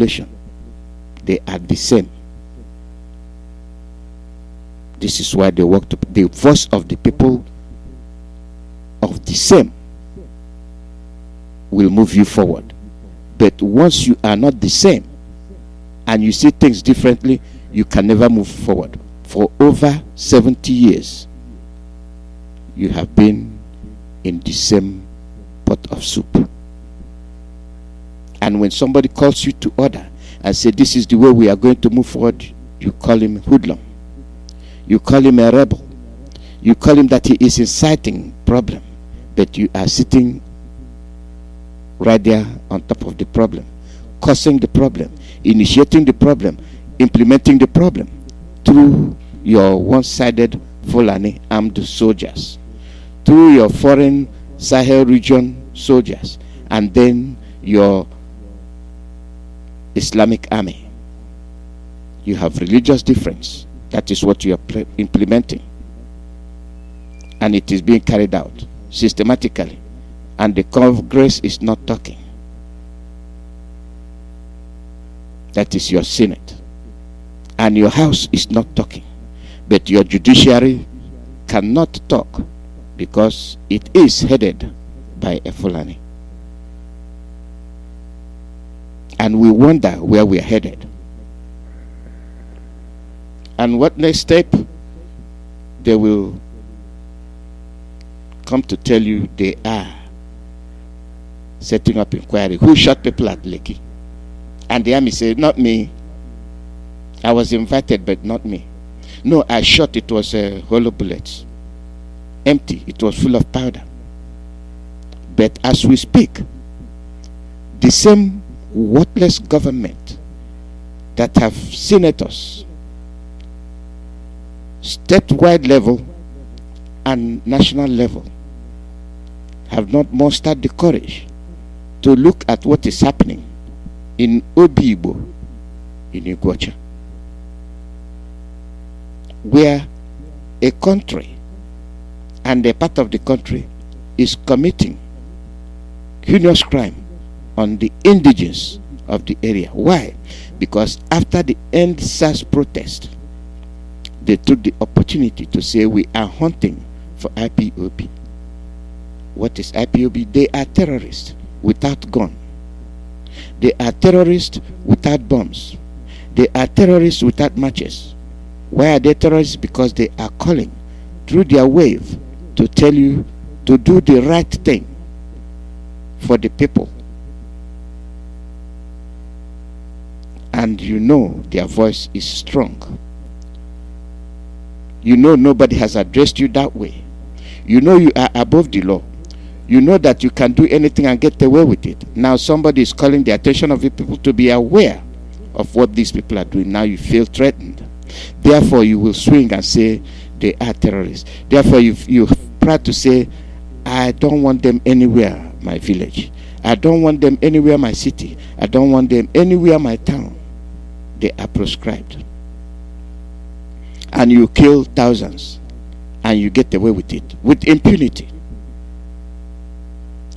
population. They are the same. This is why they work to the voice of the people of the same will move you forward. But once you are not the same and you see things differently, you can never move forward. For over 70 years, you have been in the same pot of soup. And when somebody calls you to order and say, this is the way we are going to move forward, you call him hoodlum. You call him a rebel. You call him that he is inciting problem. But you are sitting right there on top of the problem, causing the problem, initiating the problem, implementing the problem through your one-sided Fulani armed soldiers, through your foreign Sahel region soldiers, and then your Islamic army. You have religious difference. That is what you are implementing. And it is being carried out systematically. And the Congress is not talking. That is your Senate. And your House is not talking. But your judiciary cannot talk because it is headed by a Fulani. And we wonder where we are headed. And what next step? They will come to tell you they are setting up inquiry. Who shot people at Lekki? And the army said, not me. I was invited, but not me. No, I shot. It was hollow bullets. Empty. It was full of powder. But as we speak, the same worthless government that have senators, statewide level and national level, have not mustered the courage to look at what is happening in Obibo, in Iguacha, where a country and a part of the country is committing heinous crime on the indigenes of the area. Why? Because after the End SARS protest, they took the opportunity to say we are hunting for IPOB. What is IPOB? They are terrorists without gun. They are terrorists without bombs. They are terrorists without matches. Why are they terrorists? Because they are calling through their wave to tell you to do the right thing for the people. And you know their voice is strong. You know nobody has addressed you that way. You know you are above the law. You know that you can do anything and get away with it. Now somebody is calling the attention of the people to be aware of what these people are doing. Now you feel threatened. Therefore you will swing and say they are terrorists. Therefore you proud to say, I don't want them anywhere my village. I don't want them anywhere my city. I don't want them anywhere my town. They are proscribed. And you kill thousands and you get away with it with impunity.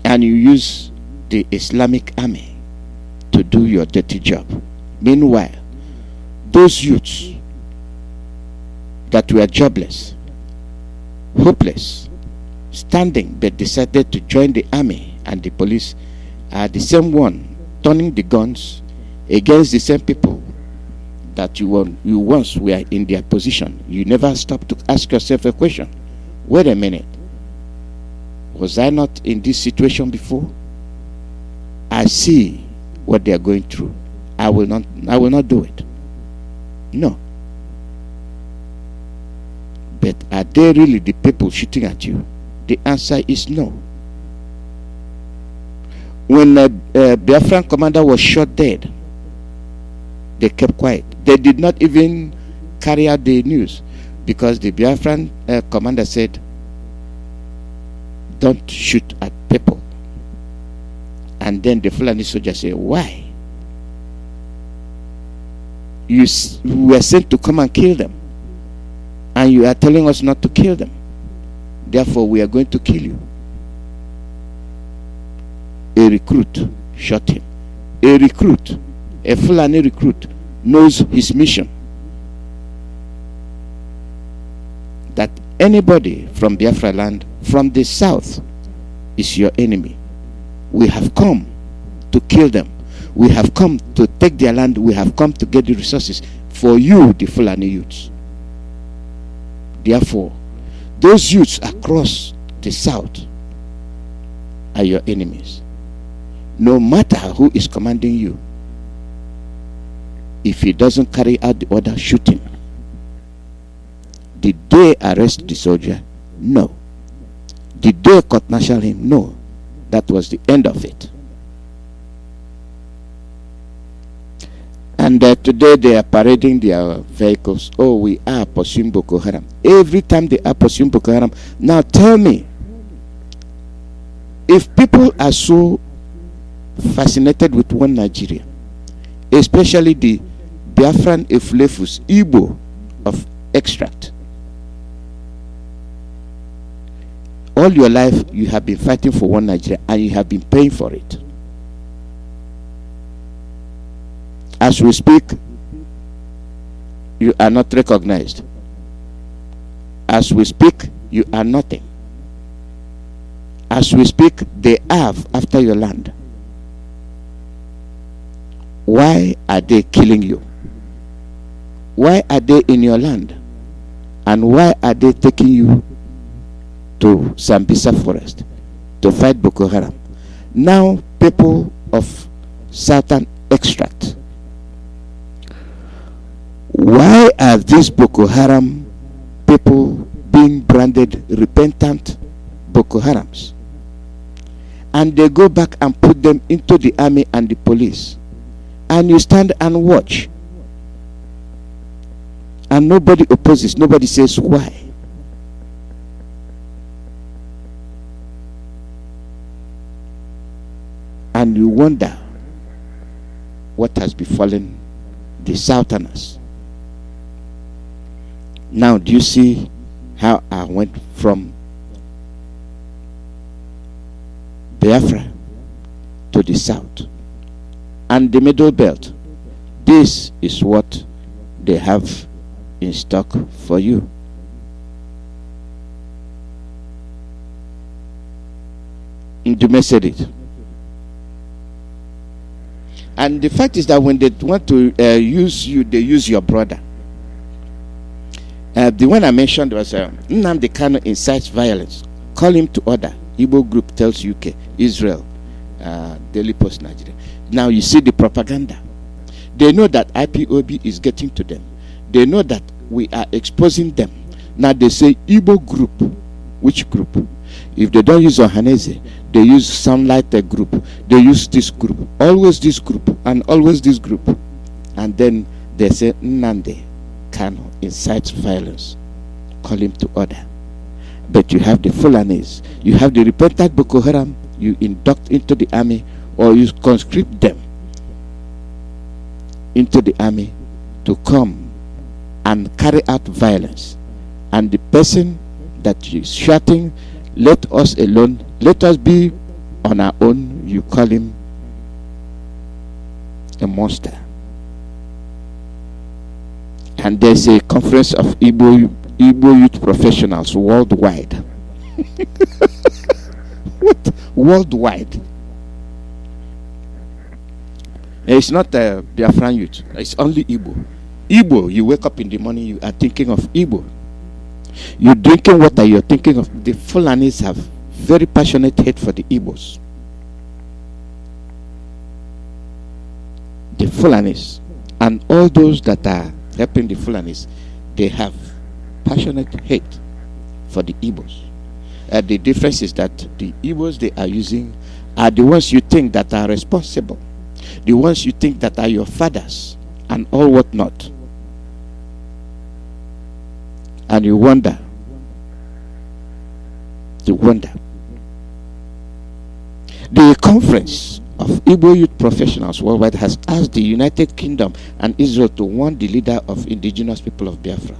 And you use the Islamic army to do your dirty job. Meanwhile, those youths that were jobless, hopeless, standing but decided to join the army and the police are the same one turning the guns against the same people that you once were in their position. You never stop to ask yourself a question. Wait a minute. Was I not in this situation before? I see what they are going through. I will not do it. No. But are they really the people shooting at you? The answer is no. When a Biafran commander was shot dead, they kept quiet. They did not even carry out the news because the Biafran commander said, don't shoot at people. And then the Fulani soldier said, why? You were sent to come and kill them, and you are telling us not to kill them. Therefore, we are going to kill you. A recruit shot him. A recruit, a Fulani recruit knows his mission. That anybody from Biafra land, from the south, is your enemy. We have come to kill them. We have come to take their land. We have come to get the resources for you, the Fulani youths. Therefore, those youths across the south are your enemies. No matter who is commanding you, if he doesn't carry out the order, shoot him. Did they arrest the soldier? No. Did they court-martial him? No. That was the end of it. And today they are parading their vehicles. Oh, we are pursuing Boko Haram. Every time they are pursuing Boko Haram. Now tell me, if people are so fascinated with one Nigeria, especially the Biafran Eflefus Igbo of extract, all your life you have been fighting for one Nigeria and you have been paying for it. As we speak, you are not recognized. As we speak, you are nothing. As we speak, they have after your land. Why are they killing you? Why are they in your land? And why are they taking you to Sambisa forest to fight Boko Haram? Now people of Southern extract, why are these Boko Haram people being branded repentant Boko Harams? And they go back and put them into the army and the police. And you stand and watch. And nobody opposes, nobody says why. And you wonder what has befallen the Southerners. Now, do you see how I went from Biafra to the south and the middle belt? This is what they have in stock for you. Ndume said it. And the fact is that when they want to use you, they use your brother. The one I mentioned was Nnamdi Kanu incites violence. Call him to order. Igbo group tells UK, Israel, Daily Post Nigeria. Now you see the propaganda. They know that IPOB is getting to them. They know that we are exposing them. Now they say Igbo group. Which group? If they don't use Ohanese, they use Sunlight group. They use this group. Always this group and always this group. And then they say Nnamdi Kanu incites violence. Call him to order. But you have the Fulanis, you have the repentant Boko Haram, you induct into the army or you conscript them into the army to come and carry out violence. And the person that is shouting, let us alone, let us be on our own, you call him a monster. And there's a conference of Igbo youth professionals worldwide. What? Worldwide. It's not a Biafran youth. It's only Igbo. Igbo, you wake up in the morning, you are thinking of Igbo. You're drinking water, you're thinking of... The Fulanis have very passionate hate for the Igbos. The Fulanis and all those that are helping the Fulanis, they have passionate hate for the Igbos. The difference is that the Igbos they are using are the ones you think that are responsible, the ones you think that are your fathers and all what not. And you wonder. The conference of Igbo youth professionals worldwide has asked the United Kingdom and Israel to warn the leader of indigenous people of Biafra.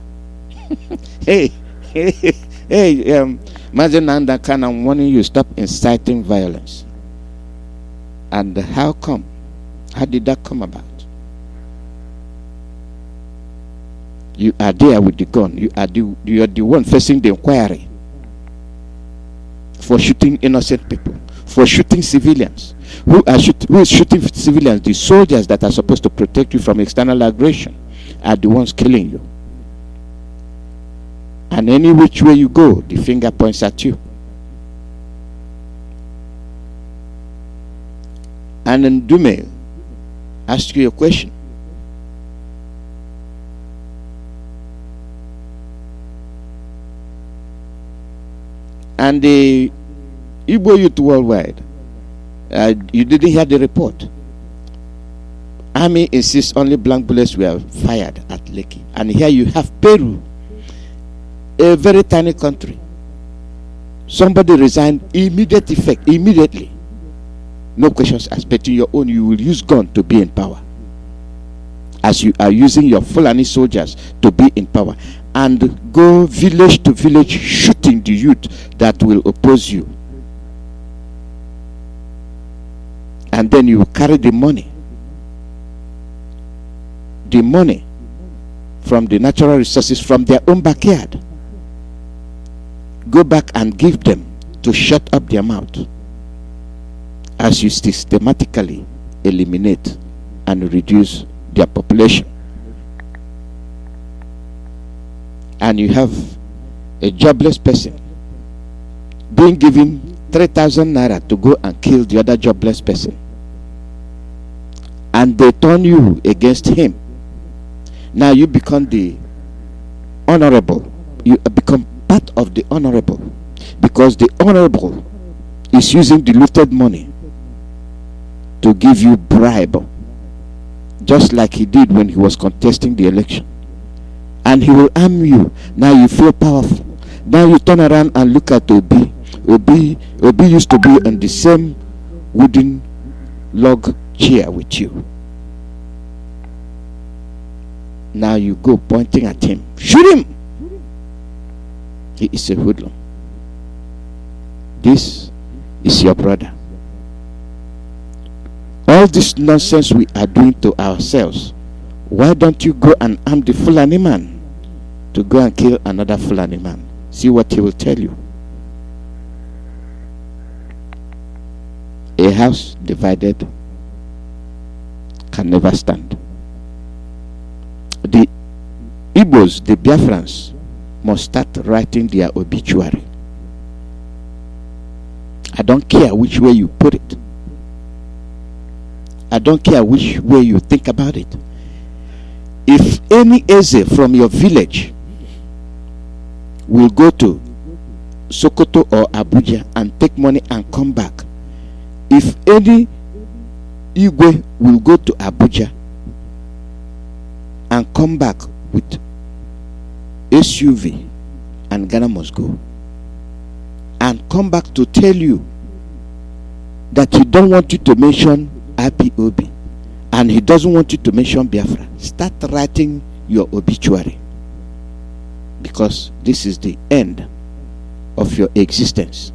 hey, Mazen Nnamdi Kanu, I'm warning you, stop inciting violence. And how come? How did that come about? You are there with the gun. You are the one facing the inquiry for shooting innocent people, for shooting civilians. Who is shooting civilians? The soldiers that are supposed to protect you from external aggression are the ones killing you. And any which way you go, the finger points at you. And then Dume ask you a question. And the Igbo youth worldwide, you didn't hear the report. Army insists only blank bullets were fired at Lekki. And here you have Peru, a very tiny country. Somebody resigned, immediate effect, immediately. No questions asked, but in your own, you will use gun to be in power. As you are using your Fulani soldiers to be in power. And go village to village shooting the youth that will oppose you. And then you carry the money. The money from the natural resources from their own backyard. Go back and give them to shut up their mouth. As you systematically eliminate and reduce their population. And you have a jobless person being given 3,000 naira to go and kill the other jobless person. And they turn you against him. Now you become the honorable. You become part of the honorable. Because the honorable is using the looted money to give you bribe. Just like he did when he was contesting the election. And he will arm you. Now you feel powerful. Now you turn around and look at Obi. Obi used to be on the same wooden log chair with you. Now you go pointing at him. Shoot him! He is a hoodlum. This is your brother. All this nonsense we are doing to ourselves, why don't you go and arm the Fulani man to go and kill another Fulani man? See what he will tell you. A house divided can never stand. The Igbos, the Biafrans, must start writing their obituary. I don't care which way you put it. I don't care which way you think about it. If any Eze from your village will go to Sokoto or Abuja and take money and come back, if any Igwe will go to Abuja and come back with SUV, and Ghana must go, and come back to tell you that he don't want you to mention IPOB and he doesn't want you to mention Biafra, start writing your obituary, because this is the end of your existence,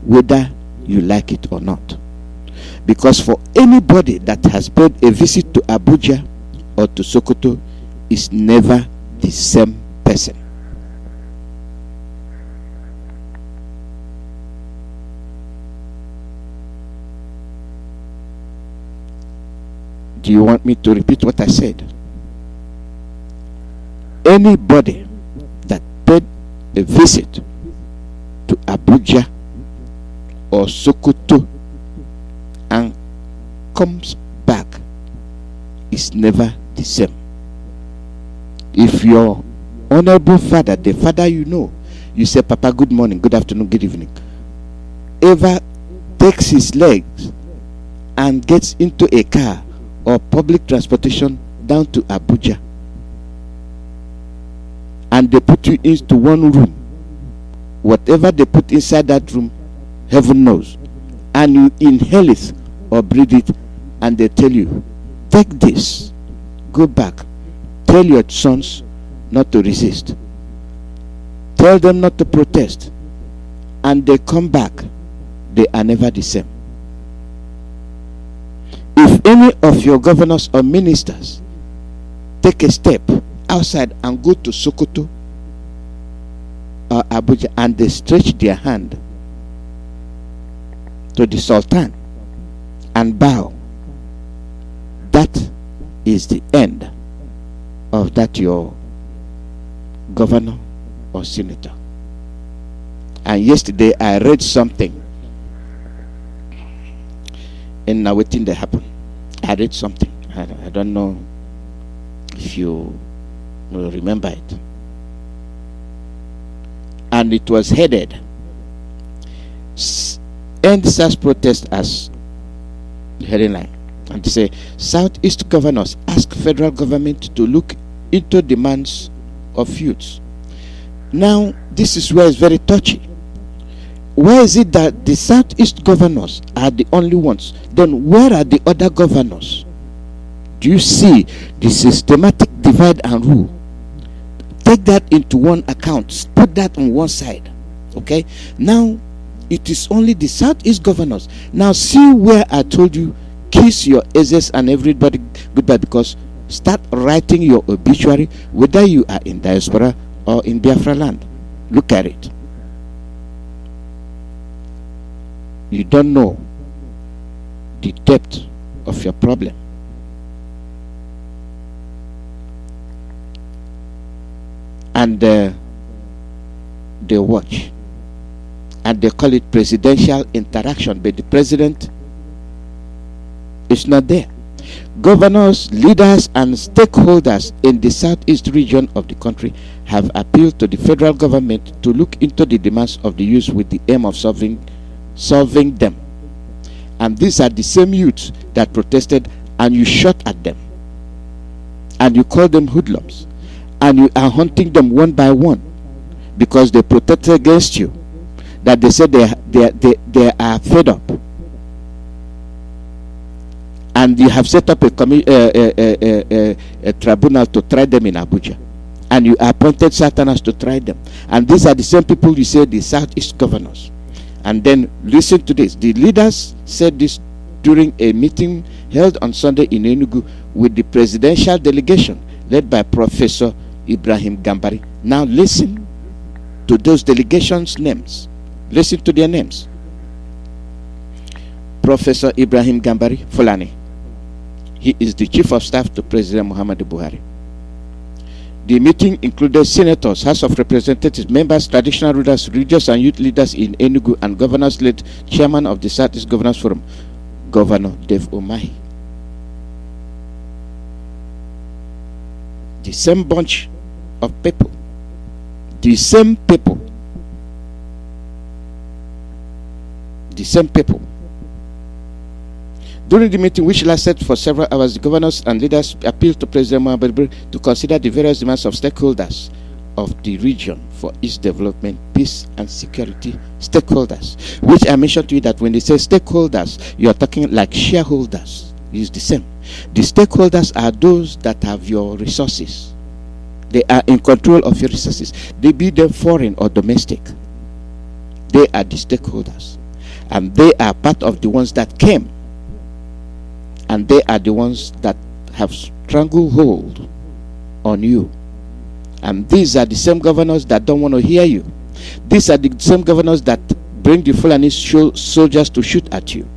whether you like it or not. Because for anybody that has paid a visit to Abuja or to Sokoto is never the same person. Do you want me to repeat what I said? Anybody that paid a visit to Abuja or Sokoto and comes back is never the same. If your honorable father, the father you know, you say, Papa, good morning, good afternoon, good evening, ever takes his legs and gets into a car or public transportation down to Abuja, and they put you into one room, whatever they put inside that room, heaven knows, and you inhale it or breathe it, and they tell you, take this, go back, tell your sons not to resist, tell them not to protest, and they come back, they are never the same. If any of your governors or ministers take a step outside and go to Sokoto or Abuja and they stretch their hand to the Sultan and bow, that is the end of that your governor or senator. And yesterday I read something in waiting that happened. I read something. I don't know if you will remember it. And it was headed End SARS protest as the heading line. And they say Southeast governors ask federal government to look into demands of youths. Now this is where it's very touchy. Why is it that the Southeast governors are the only ones? Then where are the other governors? Do you see the systematic divide and rule? Take that into one account. Put that on one side. Okay? Now, it is only the Southeast governors. Now, see where I told you, kiss your exes and everybody goodbye, because start writing your obituary, whether you are in diaspora or in Biafra land. Look at it. You don't know the depth of your problem. And they watch. And they call it presidential interaction, but the president is not there. Governors, leaders, and stakeholders in the southeast region of the country have appealed to the federal government to look into the demands of the youth with the aim of solving them. And these are the same youths that protested, and you shot at them, and you call them hoodlums, and you are hunting them one by one because they protested against you, that they said they are fed up. And you have set up a tribunal to try them in Abuja, and you appointed Satanas to try them. And these are the same people you say the Southeast governors. And then listen to this. The leaders said this during a meeting held on Sunday in Enugu with the presidential delegation led by Professor Ibrahim Gambari. Now listen to those delegations' names. Listen to their names. Professor Ibrahim Gambari Fulani. He is the Chief of Staff to President Muhammadu Buhari. The meeting included senators, House of Representatives, members, traditional rulers, religious and youth leaders in Enugu, and governors led chairman of the Southeast Governors Forum, Governor Dave Umahi. The same bunch of people, the same people, During the meeting, which lasted for several hours, the governors and leaders appealed to President Muhammadu Buhari to consider the various demands of stakeholders of the region for its development, peace, and security. Stakeholders, which I mentioned to you that when they say stakeholders, you are talking like shareholders. It's the same. The stakeholders are those that have your resources. They are in control of your resources. They be them foreign or domestic. They are the stakeholders. And they are part of the ones that came. And they are the ones that have stranglehold on you. And these are the same governors that don't want to hear you. These are the same governors that bring the Fulani soldiers to shoot at you.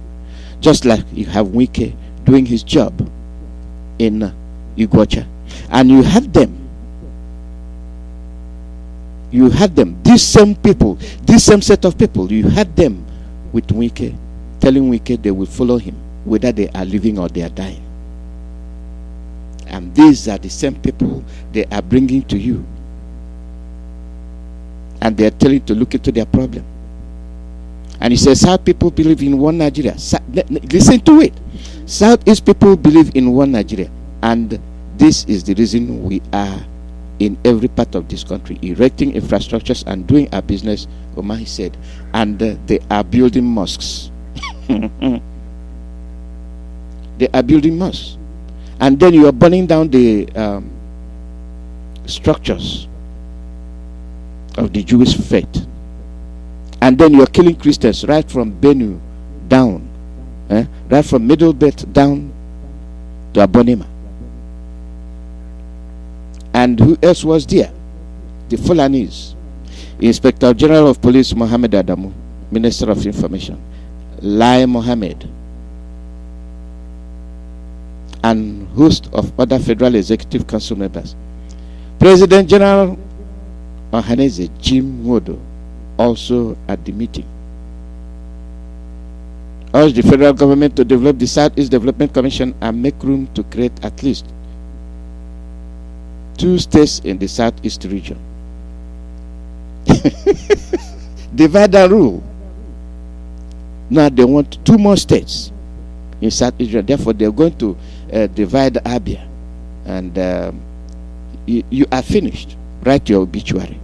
Just like you have Wike doing his job in Iguacha. And you had them. These same people, this same set of people, you had them with Wike, telling Wike they will follow him, whether they are living or they are dying. And these are the same people they are bringing to you. And they are telling you to look into their problem. And he says, South people believe in one Nigeria. Listen to it. Southeast people believe in one Nigeria. And this is the reason we are in every part of this country, erecting infrastructures and doing our business, Omar said. And they are building mosques. They are building mosques. And then you are burning down the structures of the Jewish faith. And then you are killing Christians right from Benue down, right from Middle Belt down to Abonema. And who else was there? The Fulanis. Inspector General of Police Mohammed Adamu, Minister of Information, Lai Mohammed, and host of other Federal Executive Council members. President General Ohaneze Jim Wodo also at the meeting. Urged the federal government to develop the Southeast Development Commission and make room to create at least 2 states in the Southeast region. Divide and rule. Now they want 2 more states in Southeast region. Therefore, they're going to divide Abia, and you are finished. Write your obituary.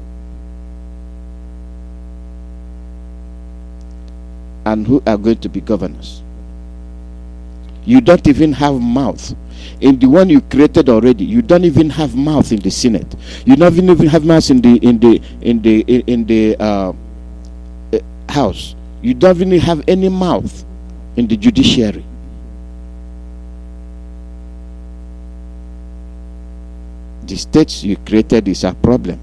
And who are going to be governors? You don't even have mouth in the one you created already. You don't even have mouth in the Senate. You don't even have mouth in the House. You don't even have any mouth in the judiciary. The states you created is a problem,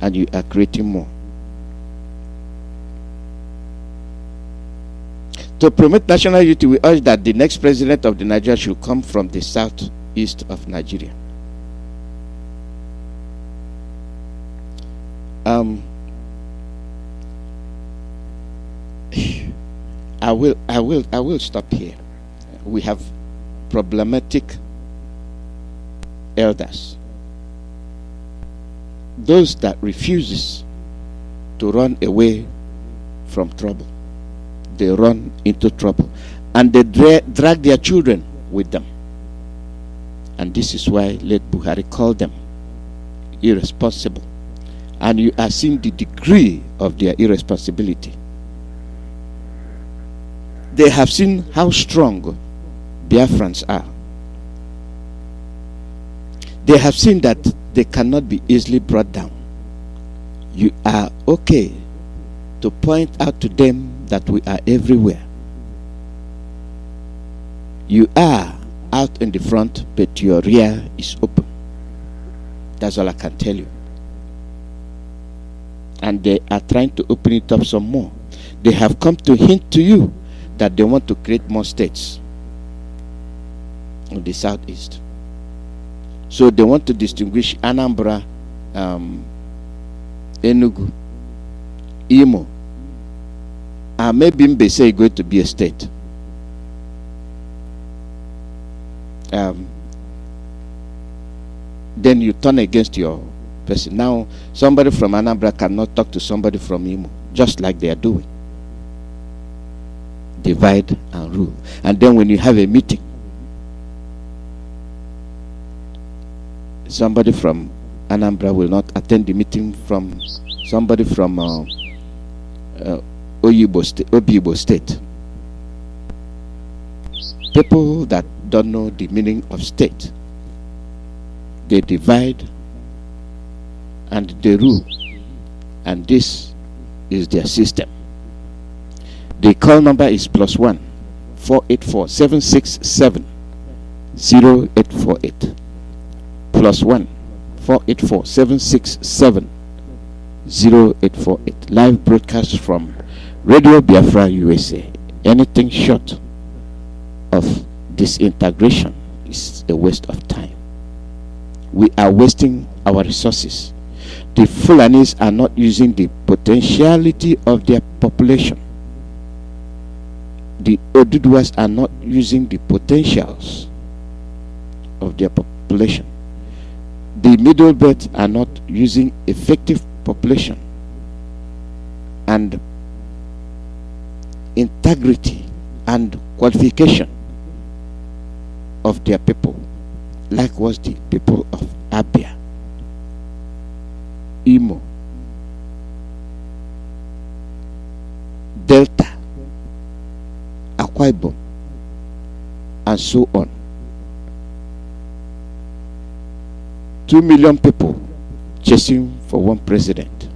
and you are creating more. To promote national unity, we urge that the next president of the Nigeria should come from the southeast of Nigeria. I will stop here. We have problematic elders. Those that refuses to run away from trouble, they run into trouble, and they drag their children with them. And this is why late Buhari called them irresponsible. And you are seeing the degree of their irresponsibility. They have seen how strong Biafrans are. They have seen that they cannot be easily brought down. You are okay to point out to them that we are everywhere. You are out in the front, but your rear is open. That's all I can tell you. And they are trying to open it up some more. They have come to hint to you that they want to create more states in the southeast. So they want to distinguish Anambra, Enugu, Imo, and maybe Mbese is going to be a state. Then you turn against your person. Now somebody from Anambra cannot talk to somebody from Imo, just like they are doing. Divide and rule. And then when you have a meeting, somebody from Anambra will not attend the meeting from somebody from Oyibo State. People that don't know the meaning of state, they divide and they rule, and this is their system. The call number is +1 484 767 0848. +1 484 767 0848. Live broadcast from Radio Biafra, USA. Anything short of disintegration is a waste of time. We are wasting our resources. The Fulanis are not using the potentiality of their population. The Oduduwas are not using the potentials of their population. The Middle Belt are not using effective population and integrity and qualification of their people, like was the people of Abia, Imo, Delta, Akwa Ibom, and so on. 2 million people chasing for one president.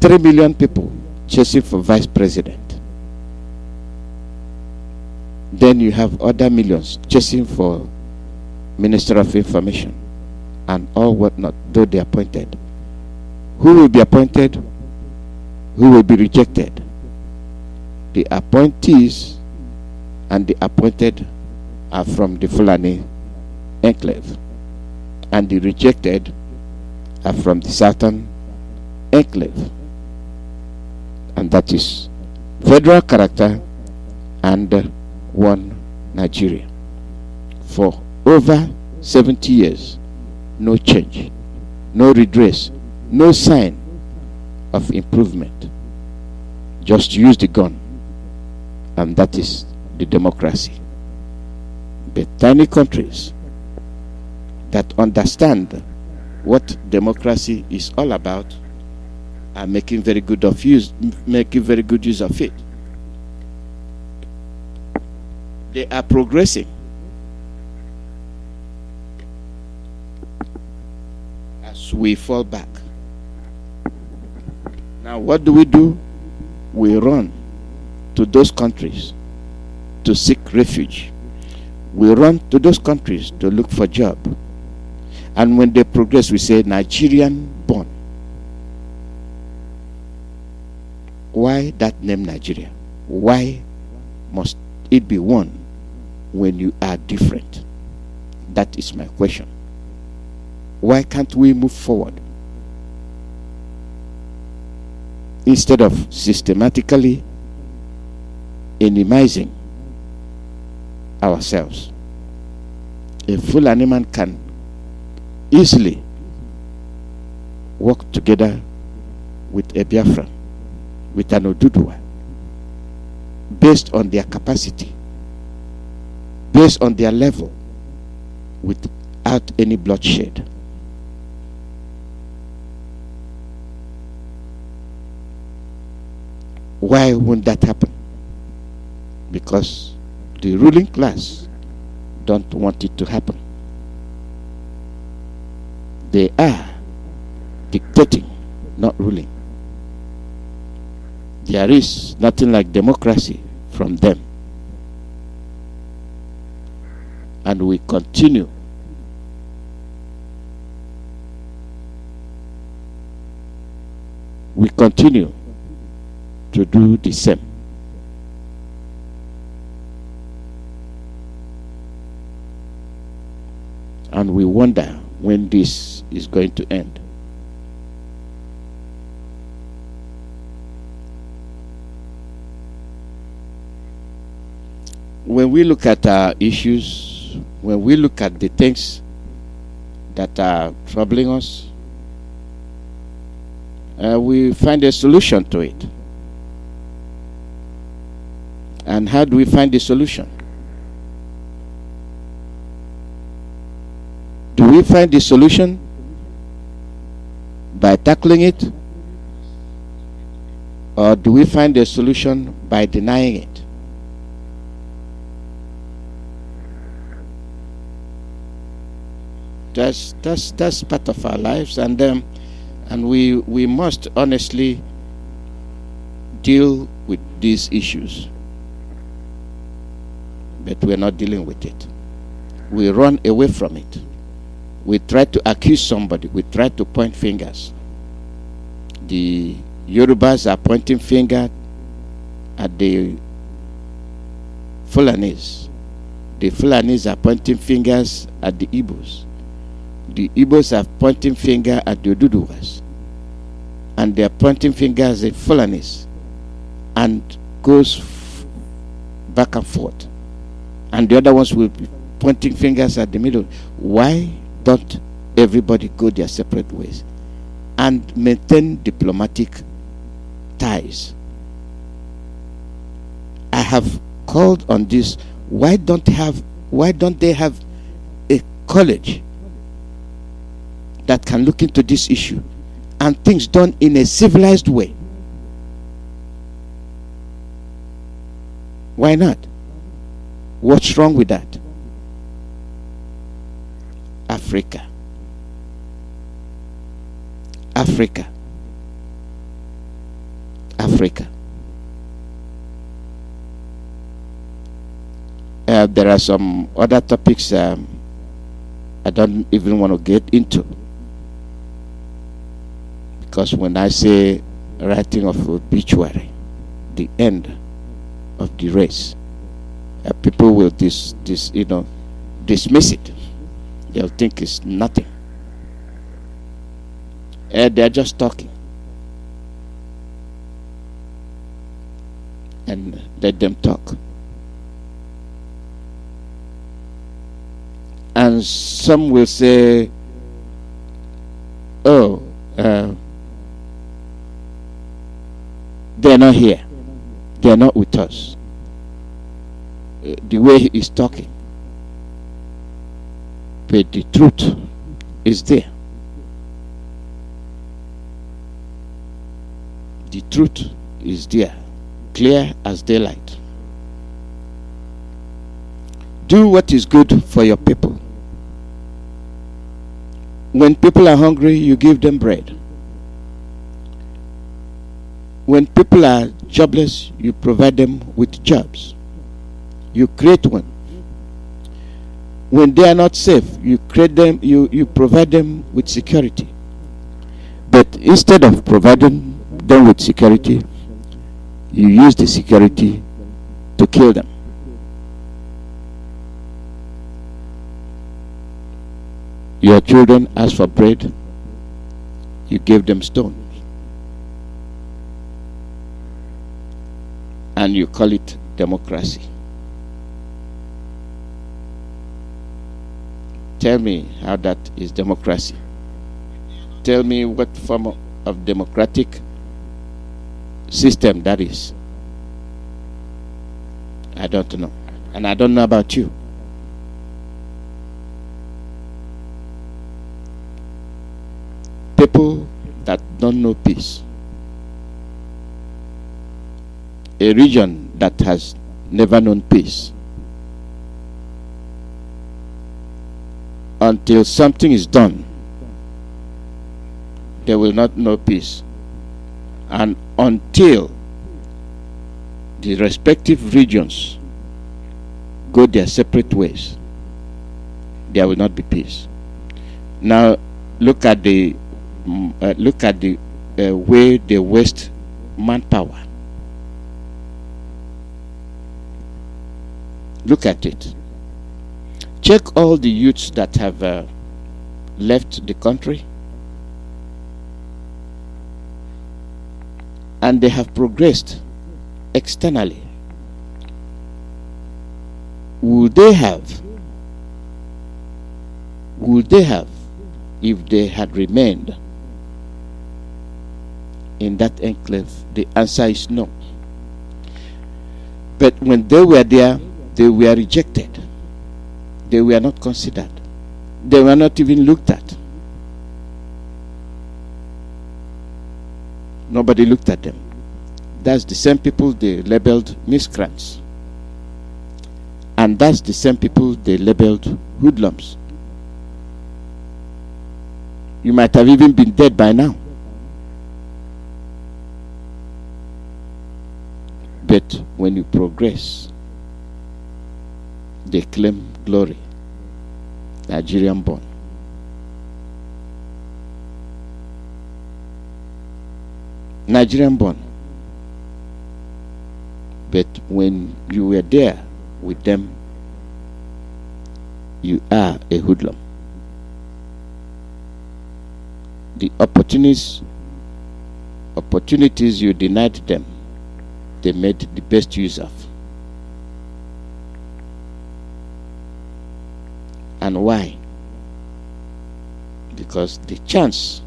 3 million people chasing for vice president. Then you have other millions chasing for Minister of Information, and all whatnot, though they are appointed. Who will be appointed? Who will be rejected? The appointees and the appointed are from the Fulani enclave, and the rejected are from the southern enclave. And that is federal character and one Nigeria. For over 70 years, no change, no redress, no sign of improvement. Just use the gun, and that is the democracy. The tiny countries that understand what democracy is all about are making very good use of it. They are progressing. As we fall back. Now what do? We run to those countries to seek refuge. We run to those countries to look for job. And when they progress, we say Nigerian born. Why that name Nigeria? Why must it be one when you are different? That is my question. Why can't we move forward? Instead of systematically minimizing ourselves. A Fulani man can easily work together with a Biafra, with an Oduduwa, based on their capacity, based on their level, without any bloodshed. Why won't that happen? Because the ruling class don't want it to happen. They are dictating, not ruling. There is nothing like democracy from them. And we continue to do the same. And we wonder when this is going to end. When we look at our issues, when we look at the things that are troubling us, we find a solution to it. And how do we find the solution? Do we find the solution by tackling it? Or do we find the solution by denying it? That's part of our lives, and we must honestly deal with these issues. But we're not dealing with it. We run away from it. We try to accuse somebody. We try to point fingers. The Yorubas are pointing finger at the Fulanis. The Fulanis are pointing fingers at the Igbos. The Igbos are pointing finger at the Oduduwas. And they are pointing fingers at Fulanis. And goes back and forth. And the other ones will be pointing fingers at the middle. Why don't everybody go their separate ways and maintain diplomatic ties? I have called on this. Why don't they have a college that can look into this issue and things done in a civilized way? Why not? What's wrong with that? Africa. There are some other topics I don't even want to get into. Because when I say writing of obituary, the end of the race, people will dismiss it. They'll think it's nothing. They're just talking. And let them talk. And some will say, oh, they're not here. They're not with us. The way he is talking. But the truth is there. The truth is there. Clear as daylight. Do what is good for your people. When people are hungry, you give them bread. When people are jobless, you provide them with jobs. You create one. When they are not safe, you provide them with security. But instead of providing them with security, you use the security to kill them. Your children ask for bread, you give them stones. And you call it democracy. Tell me how that is democracy. Tell me what form of democratic system that is. I don't know. And I don't know about you. People that don't know peace. A region that has never known peace. Until something is done, they will not know peace. And until the respective regions go their separate ways, there will not be peace. Now, look at the way they waste manpower. Look at it. Check all the youths that have left the country, and they have progressed externally. Would they have if they had remained in that enclave? The answer is no. But when they were there, they were rejected. They were not considered. They were not even looked at. Nobody looked at them. That's the same people they labeled miscreants. And that's the same people they labeled hoodlums. You might have even been dead by now. But when you progress, they claim glory. Nigerian born. Nigerian born. But when you were there with them, you are a hoodlum. The opportunities you denied them, they made the best use of. And why? Because the chance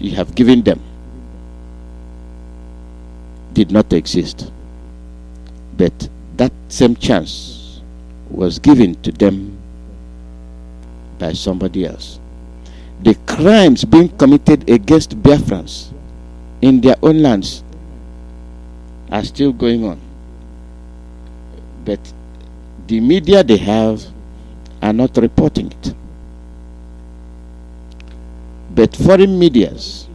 you have given them did not exist. But that same chance was given to them by somebody else. The crimes being committed against Biafrans in their own lands are still going on. But the media they have are not reporting it. But foreign medias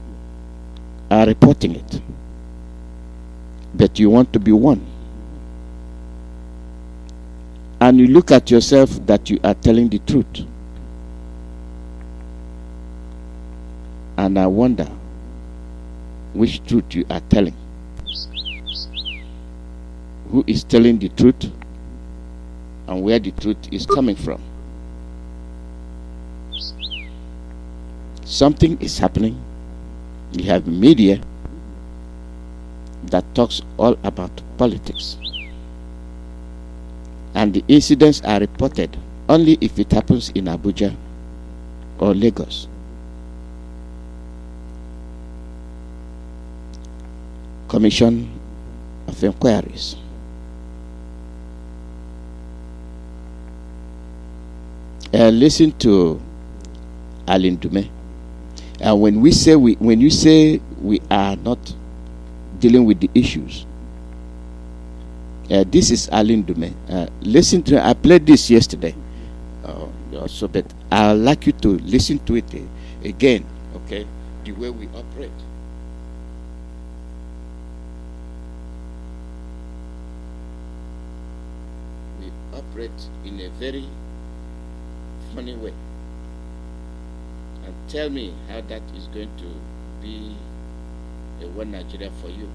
are reporting it. But you want to be one. and you look at yourself that you are telling the truth. And I wonder which truth you are telling. Who is telling the truth and where the truth is coming from? Something is happening. We have media that talks all about politics, and the incidents are reported only if it happens in Abuja or Lagos. Commission of Inquiries. Listen to Alin Dume. And when you say we are not dealing with the issues, this is Alin Dume. Listen to. I played this yesterday, also, but I'd like you to listen to it again. Okay, the way we operate. We operate in a very funny way. And tell me how that is going to be a one Nigeria for you.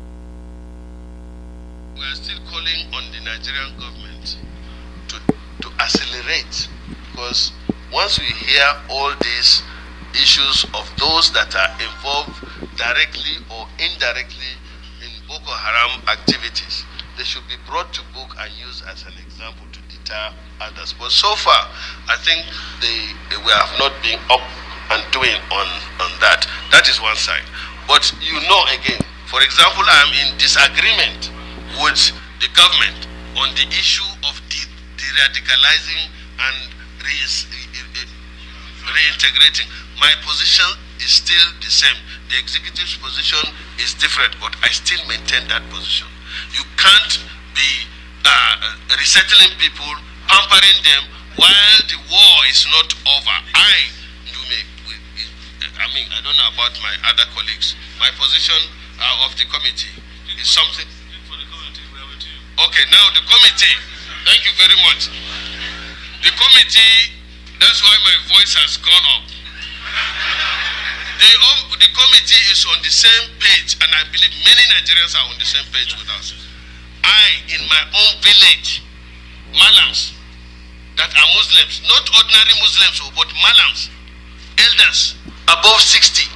We are still calling on the Nigerian government to accelerate, because once we hear all these issues of those that are involved directly or indirectly in Boko Haram activities, they should be brought to book and used as an example to deter others. But so far, I think we have not been up and doing on that. That is one side. But you know, again, for example, I am in disagreement with the government on the issue of de-radicalizing and reintegrating. My position is still the same. The executive's position is different, but I still maintain that position. You can't be resettling people, pampering them while the war is not over. I don't know about my other colleagues. My position of the committee is something. Okay, now the committee. Thank you very much. The committee, that's why my voice has gone up. The committee is on the same page, and I believe many Nigerians are on the same page with us. In my own village, Malams that are Muslims, not ordinary Muslims, but Malams, elders above 60,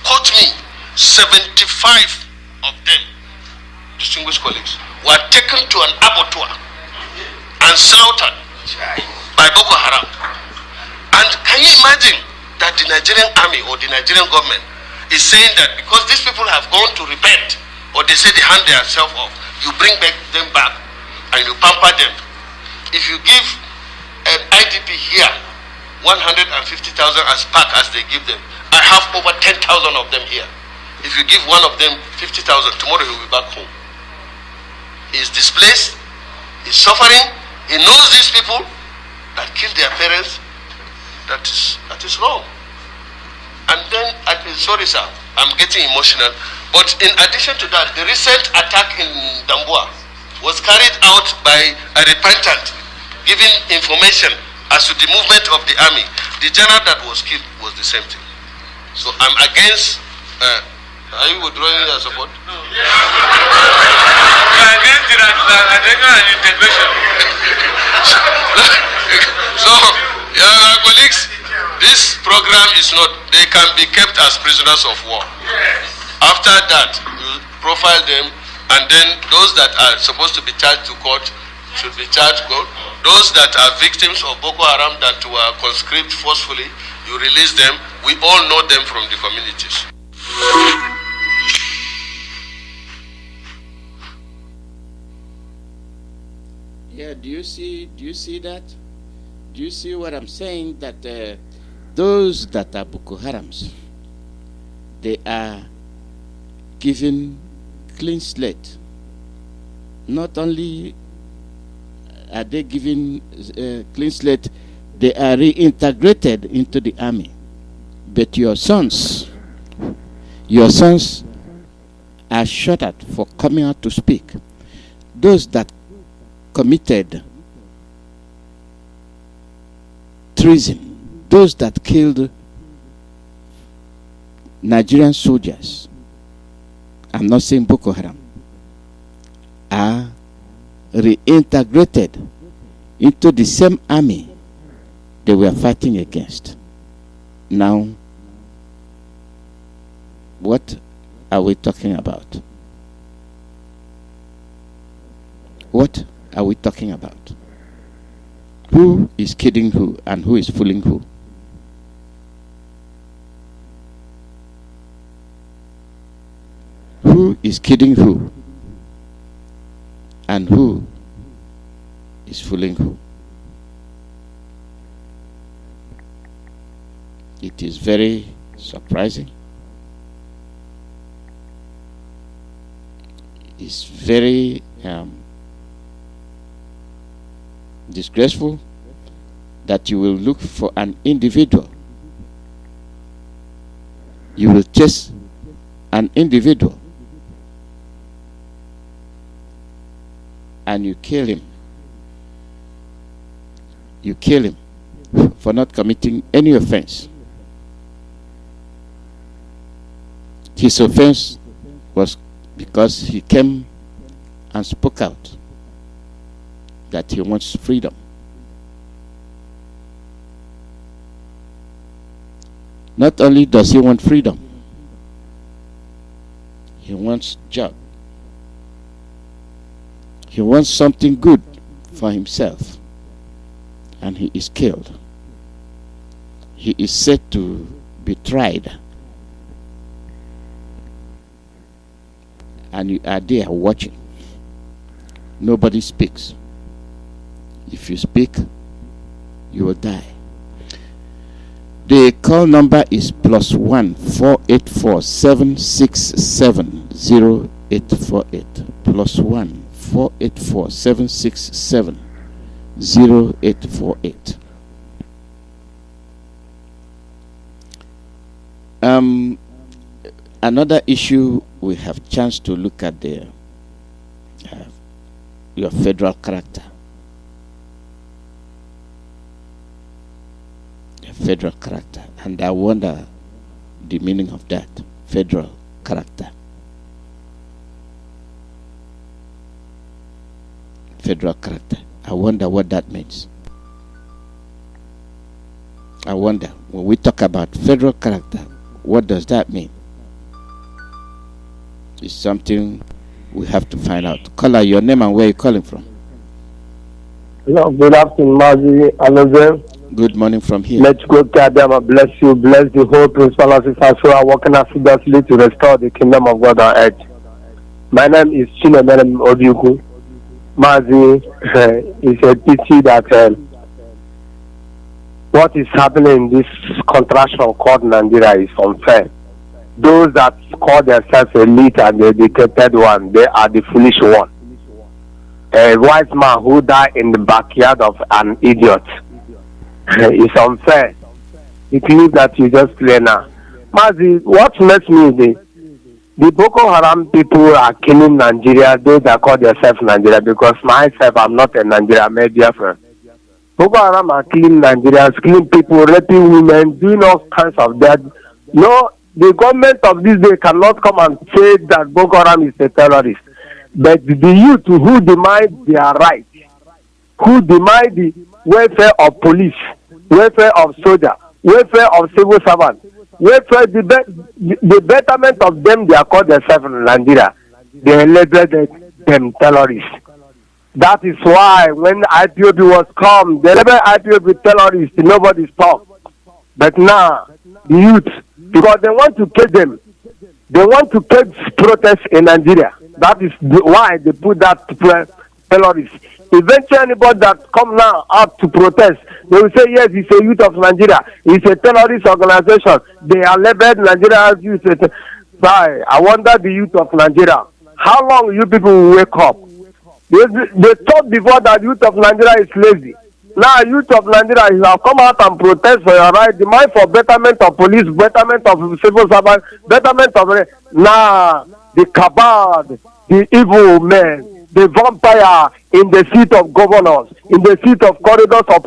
quote me, 75 of them, distinguished colleagues, were taken to an abattoir and slaughtered by Boko Haram. And can you imagine that the Nigerian army or the Nigerian government is saying that because these people have gone to repent, or they say they hand themselves off, you bring them back and you pamper them. If you give an IDP here 150,000 as pack as they give them, I have over 10,000 of them here. If you give one of them 50,000, tomorrow he will be back home. He's displaced, he's suffering, he knows these people that kill their parents. That is wrong. And then, sorry sir, I'm getting emotional, but in addition to that, the recent attack in Damboa was carried out by a repentant, giving information as to the movement of the army. The general that was killed was the same thing. So I'm against. Are you withdrawing your support? No. I'm against the integration. So, colleagues, this program is not. They can be kept as prisoners of war. After that, you profile them, and then those that are supposed to be charged to court should be charged court. Those that are victims of Boko Haram that were conscripted forcefully, you release them. We all know them from the communities. Yeah, do you see that? Do you see what I'm saying? That those that are Boko Harams, they are given clean slate. Not only are they given clean slate, they are reintegrated into the army. But your sons are shot at for coming out to speak. Those that committed reason, those that killed Nigerian soldiers, I'm not saying Boko Haram, are reintegrated into the same army they were fighting against. Now, what are we talking about? What are we talking about? Who is kidding who and who is fooling who? Who is kidding who and who is fooling who? It is very surprising. It's very disgraceful that you will look for an individual. You will chase an individual and you kill him. You kill him for not committing any offense. His offense was because he came and spoke out that he wants freedom. Not only does he want freedom, he wants job. He wants something good for himself, and he is killed. He is set to be tried, and you are there watching. Nobody speaks. If you speak, you will die. The call number is +1 484 767 0848. +1 484 767 0848. Another issue, we have chance to look at your federal character. Your federal character. And I wonder the meaning of that, federal character. Federal character. I wonder what that means. I wonder, when we talk about federal character, what does that mean? It's something we have to find out. Caller, your name and where you're calling from. Hello, good afternoon, Mazi. Hello, good morning from here. Let's go, God, bless you, bless the whole principal officers who are working assiduously to restore the kingdom of God on earth. My name is Chinemerem Oduku. Mazi, it's a pity that what is happening in this contraction called Nigeria is unfair. Those that call themselves elite and the educated one, they are the foolish one. A wise man who died in the backyard of an idiot. It's unfair. The clip that you just play now. Mazi, what makes me is the Boko Haram people are killing Nigeria, those that call themselves Nigeria, because myself, I'm not a Nigeria, I'm a Biafra. Boko Haram are killing Nigerians, killing people, raping women, doing all kinds of that. No, the government of this day cannot come and say that Boko Haram is a terrorist. But the youth who demand their rights, who demand the welfare of police, welfare of soldiers, welfare of civil servants, welfare, the betterment of them, they are called themselves in Nigeria. They labeled them terrorists. That is why when Ipob was come, they labeled Ipob terrorists, nobody stopped. But now, the youth, because they want to kill them, they want to kill protests in Nigeria. That is why they put that terrorists. Eventually, anybody that come now out to protest, they will say, yes, it's a youth of Nigeria. It's a terrorist organization. They are labeled Nigeria as youth. I wonder the youth of Nigeria, how long you people will wake up? They thought before that youth of Nigeria is lazy. Now, youth of Nigeria, you have come out and protest for your right, demand for betterment of police, betterment of civil servants, betterment of... Now, the cabal, the evil men, the vampire in the seat of governors, in the seat of corridors of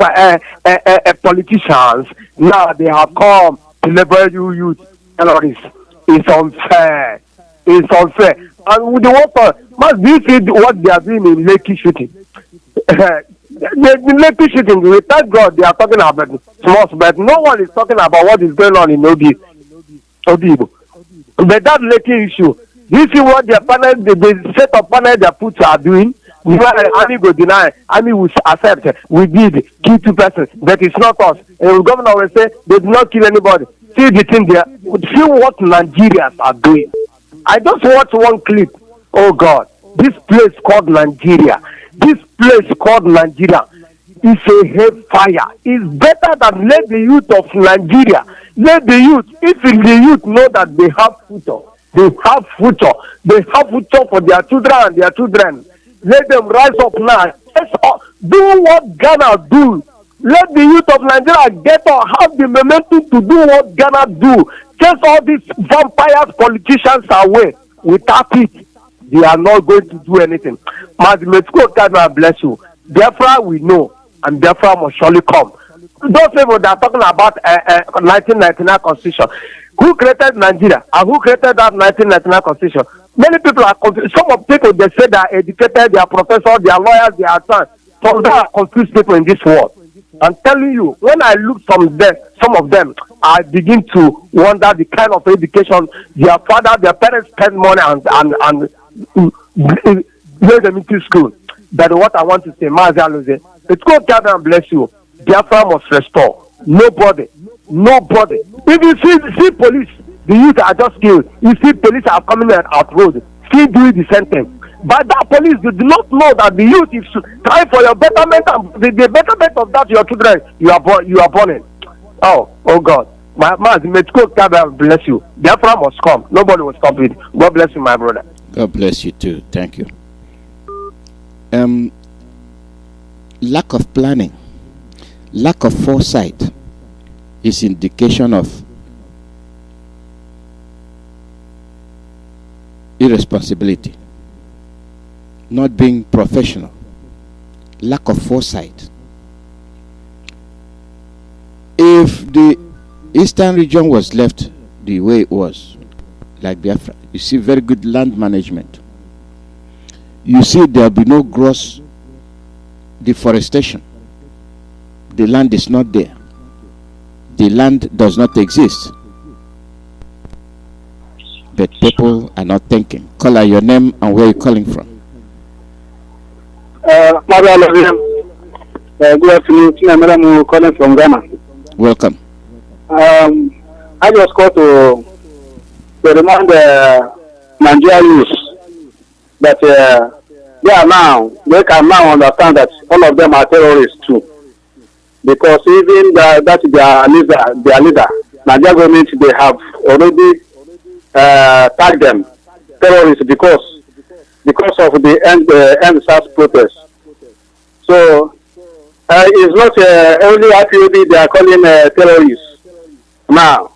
politicians. Now they have come to label you youth terrorists. It's unfair. It's unfair. And with the water, must you see what they are doing in Lekki shooting? The Lekki shooting, we thank God they are talking about small, but no one is talking about what is going on in Odibo. But that Lekki issue, do you see what their panel, the set of panel their puts are doing? Army go deny, Army will accept. We did kill 2 persons, but it's not us. And the governor will say they did not kill anybody. See the thing there. See what Nigerians are doing. I just watched one clip. Oh God, this place called Nigeria. This place called Nigeria is a hellfire. It's better than let the youth of Nigeria. Let the youth, if the youth know that they have future, they have future. They have future for their children and their children. Let them rise up now. Do what Ghana do. Let the youth of Nigeria get or have the momentum to do what Ghana do. Chase all these vampires, politicians away. Without it, they are not going to do anything. Mazimetiko Ghana bless you. Biafra we know, and Biafra must surely come. Those people that are talking about 1999 constitution. Who created Nigeria and who created that 1999 constitution? Many people are confused. Some of people they say they are educated, they are professors, they are lawyers, they are science. Some there are confused people in this world. I'm telling you, when I look from them, some of them, I begin to wonder the kind of education their father, their parents spend money and lay them into school. But what I want to say, Mazi, it's God gather and bless you. Biafra must restore. Nobody. If you see police, the youth are just killed. You see police are coming out road, still doing the same thing. But that police do not know that the youth is trying for your betterment and the betterment of that your children you are born in. Oh God. My man, God bless you. Biafra must come. Nobody will stop it. God bless you, my brother. God bless you too. Thank you. Lack of planning, lack of foresight is indication of irresponsibility, not being professional, lack of foresight. If the eastern region was left the way it was, like Biafra, you see very good land management. You see there will be no gross deforestation. The land is not there. The land does not exist. But people are not thinking. Call out your name and where you're calling from. Good afternoon. I'm calling from Ghana. Welcome. I just called to remind Nigerian youth that they can now understand that all of them are terrorists too. Because even their leader, Nigeria government, they have already tagged them terrorists because of the end SARS protest. So it's not only IPOB they are calling terrorists. Now,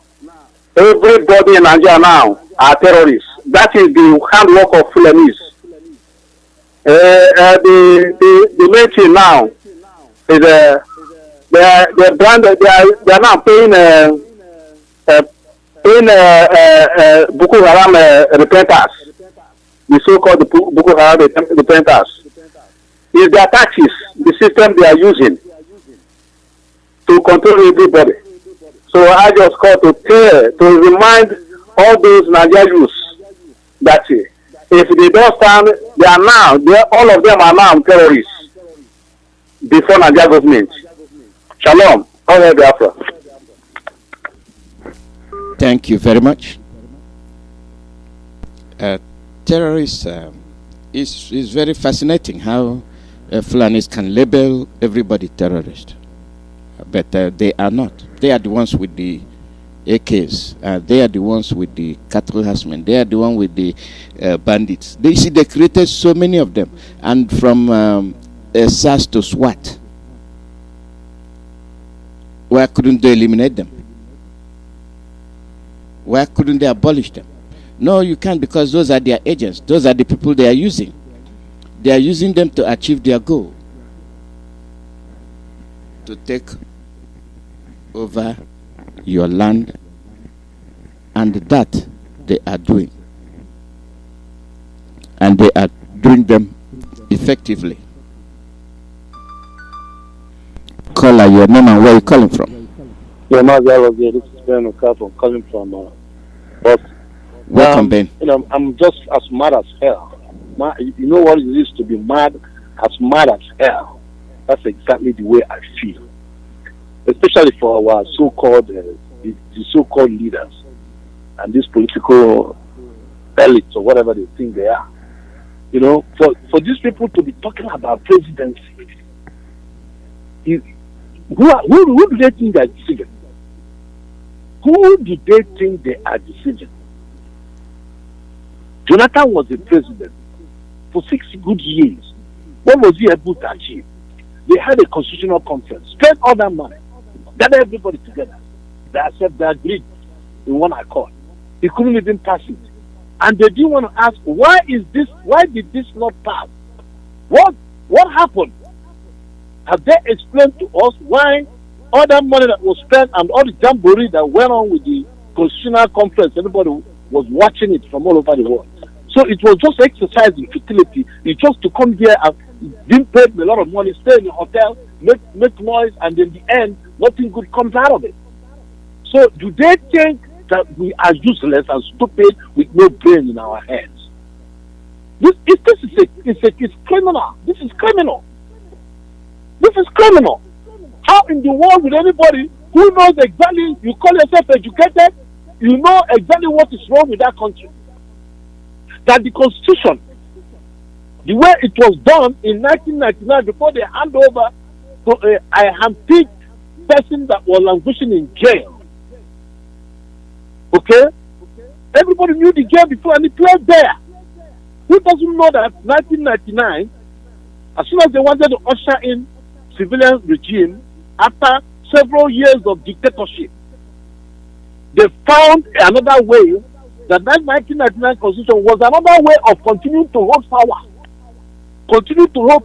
everybody in Nigeria now are terrorists. That is the handwork of Fulanese. The main thing now is they are now paying Boko Haram repenters, the so-called Boko Haram repenters. Is their taxes, the system they are using to control everybody. So I just call to remind all those Nigerian youths that if they don't stand, all of them are now terrorists before Nigeria government. Shalom. All Biafra. Thank you very much. Terrorists is very fascinating how Fulanis can label everybody terrorist, but they are not. They are the ones with the AKs. They are the ones with the cattle herdsmen. They are the ones with the bandits. They created so many of them, and from SARS to SWAT. Why couldn't they eliminate them? Why couldn't they abolish them? No, you can't, because those are their agents. Those are the people they are using. They are using them to achieve their goal, to take over your land, and that they are doing. And they are doing them effectively. Caller, your name and where you calling from? Yeah, my this is Ben Okafor. I'm calling from Welcome, Ben. I'm just as mad as hell. You know what it is to be mad as hell. That's exactly the way I feel, especially for our so-called the so-called leaders and these political elites or whatever they think they are. You know, for these people to be talking about presidency, who do they think they are deceiving? Who do they think they are deceiving? Jonathan was the president for 6 good years. What was he able to achieve? They had a constitutional conference, spent all that money, gathered everybody together. They agreed in one accord. He couldn't even pass it. And they didn't want to ask, why did this not pass? What happened? Have they explained to us why all that money that was spent and all the jamboree that went on with the constitutional conference, everybody was watching it from all over the world. So it was just exercise in futility. It's just to come here and didn't pay a lot of money, stay in a hotel, make noise, and in the end, nothing good comes out of it. So do they think that we are useless and stupid with no brain in our heads? This is criminal. This is criminal. This is criminal. How in the world would anybody who knows exactly, you call yourself educated, you know exactly what is wrong with that country? That the Constitution, the way it was done in 1999 before they hand over to a handpicked person that was languishing in jail. Okay? Everybody knew the game before and he played there. Who doesn't know that 1999, as soon as they wanted to usher in civilian regime, after several years of dictatorship, they found another way. That 1999 constitution was another way of continuing to hold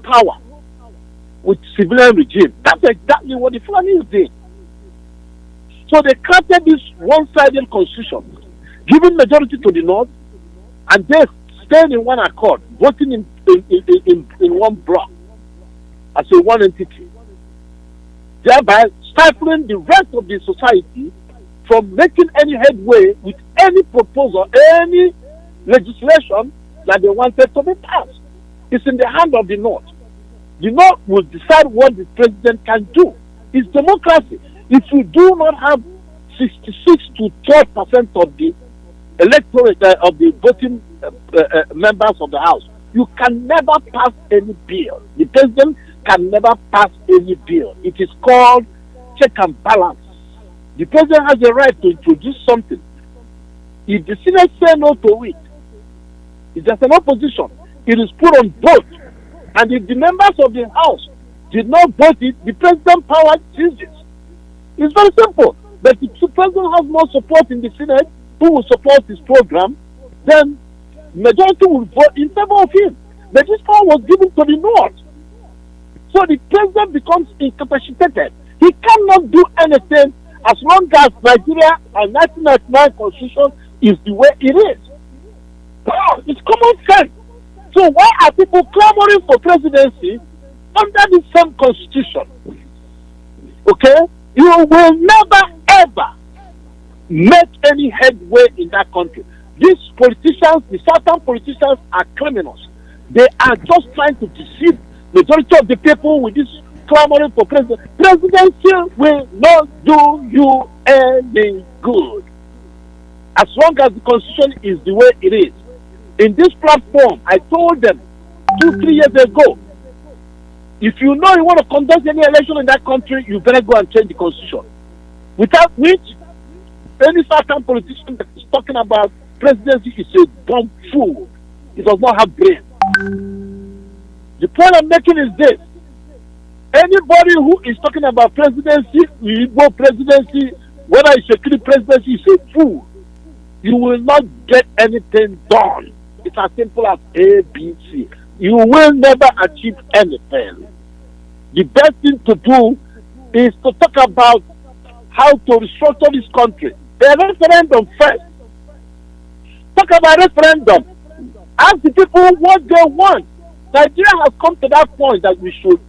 power with civilian regime. That's exactly what the Fulanis did. So they crafted this one-sided constitution, giving majority to the North, and they stayed in one accord, voting in one block as a one entity, thereby stifling the rest of the society from making any headway with any proposal, any legislation that they wanted to be passed. It's in the hand of the North. The North will decide what the president can do. It's democracy. If you do not have 66 to 12% of the electorate of the voting members of the House, you can never pass any bill. The president can never pass any bill. It is called check and balance. The president has a right to introduce something. If the Senate say no to it, if there's an opposition, it is put on vote. And if the members of the House did not vote it, the president's power ceases. It's very simple. But if the president has more support in the Senate, who will support his program, then majority will vote in favor of him. But this power was given to the North. So the president becomes incapacitated. He cannot do anything as long as Nigeria and 1999 constitution is the way it is. It's common sense. So why are people clamoring for presidency under the same constitution? Okay? You will never ever make any headway in that country. These politicians, the southern politicians, are criminals. They are just trying to deceive the majority of the people with this clamoring for president. Presidency will not do you any good. As long as the constitution is the way it is. In this platform, I told them 2-3 years ago, if you know you want to conduct any election in that country, you better go and change the constitution. Without which, any certain politician that is talking about presidency is a dumb fool. He does not have brain. The point I'm making is this. Anybody who is talking about presidency, Igbo presidency, whether it's a clean presidency, is a fool. You will not get anything done. It's as simple as A, B, C. you will never achieve anything. The best thing to do is to talk about how to restructure this country. The referendum first. Talk about referendum. Ask the people what they want. Nigeria has come to that point that we should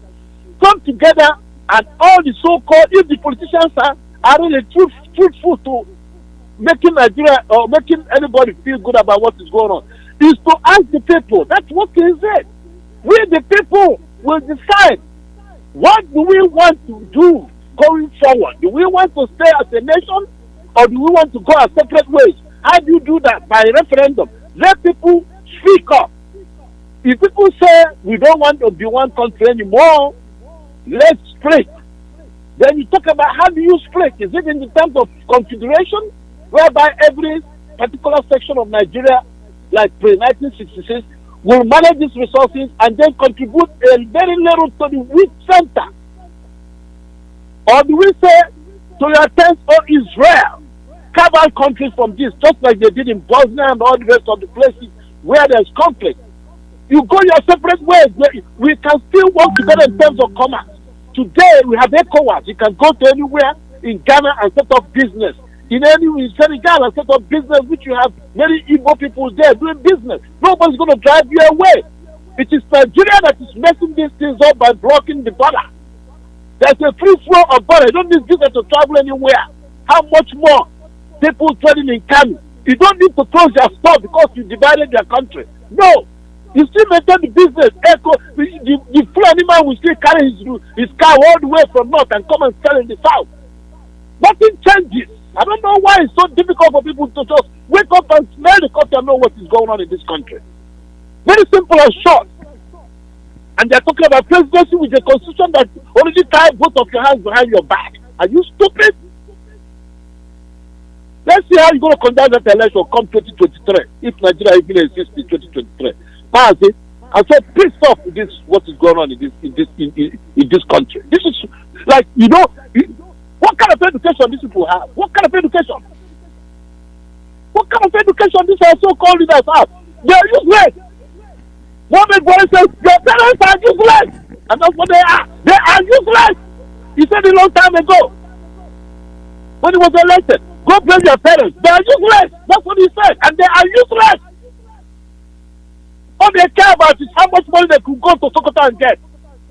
come together, and all the so-called, if the politicians are really truthful to making Nigeria or making anybody feel good about what is going on, is to ask the people. That's what is it. We the people will decide, what do we want to do going forward? Do we want to stay as a nation, or do we want to go our separate ways? How do you do that? By referendum. Let people speak up. If people say we don't want to be one country anymore, let's split. Then you talk about how do you split? Is it in the terms of confederation, whereby every particular section of Nigeria, like pre-1966, will manage these resources and then contribute a very little to the weak center? Or do we say to your tents, or Israel, carve out countries from this, just like they did in Bosnia and all the rest of the places where there's conflict? You go your separate ways. We can still work together in terms of commerce. Today, we have ECOWAS. You can go to anywhere in Ghana and set up business. In Senegal and set up business, which you have many Ipob people there doing business. Nobody's going to drive you away. It is Nigeria that is messing these things up by blocking the border. There's a free flow of border. You don't need business to travel anywhere. How much more people trading in Kano? You don't need to close your store because you divided your country. No. You still maintain the business. The Fulani man will still carry his car all the way from north and come and sell in the south. Nothing changes. I don't know why it's so difficult for people to just wake up and smell the country and know what is going on in this country. Very simple and short. And they're talking about presidency with a constitution that already ties both of your hands behind your back. Are you stupid? Let's see how you're going to conduct that election come 2023, if Nigeria even exists in 2023. I'm so pissed off with this, what is going on in this country. This is like, what kind of education these people have? What kind of education? What kind of education these are so-called leaders have? They are useless. Mohamed Buhari says, your parents are useless. And that's what they are. They are useless. He said it a long time ago, when he was elected. Go blame your parents. They are useless. That's what he said. And they are useless. All they care about is how much money they could go to Sokoto and get.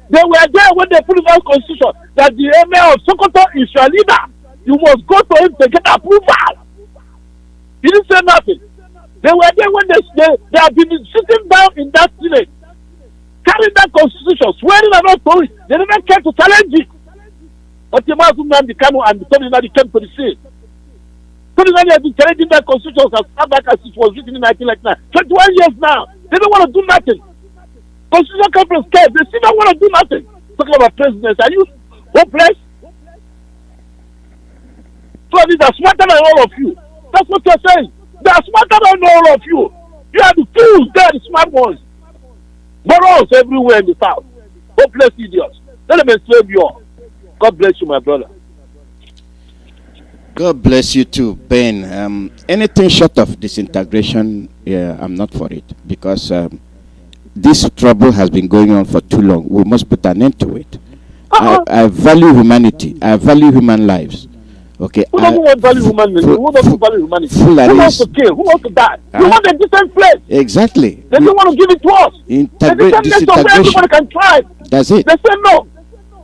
They were there when they put in our constitution that the emir of Sokoto is your leader. You must go to him to get approval. He didn't say nothing. They were there when they have been sitting down in that Senate, carrying that constitution, swearing and not to it. They never came to challenge it. But the Mazumman, the Kano, and the Tony Nadi came to the scene. Tony Nadi has been challenging that constitution as far back as it was written in 1999. 21 years now. They don't want to do nothing. Constitutional conference cares. They still don't want to do nothing. Talking about presidents. Are you hopeless? So these are smarter than all of you. That's what you're saying. They are smarter than all of you. You are the fools. They are the smart ones. Morals everywhere in the south. Hopeless idiots. Let them enslave you all. God bless you, my brother. God bless you too, Ben. Anything short of disintegration, I'm not for it, because this trouble has been going on for too long. We must put an end to it. I value humanity. I value human lives. Okay. Who doesn't value humanity? Who doesn't value humanity? Who wants to kill? Who wants to die? We want a different place. Exactly. They don't want to give it to us. Disintegration. Where everybody can thrive. That's it. They say no.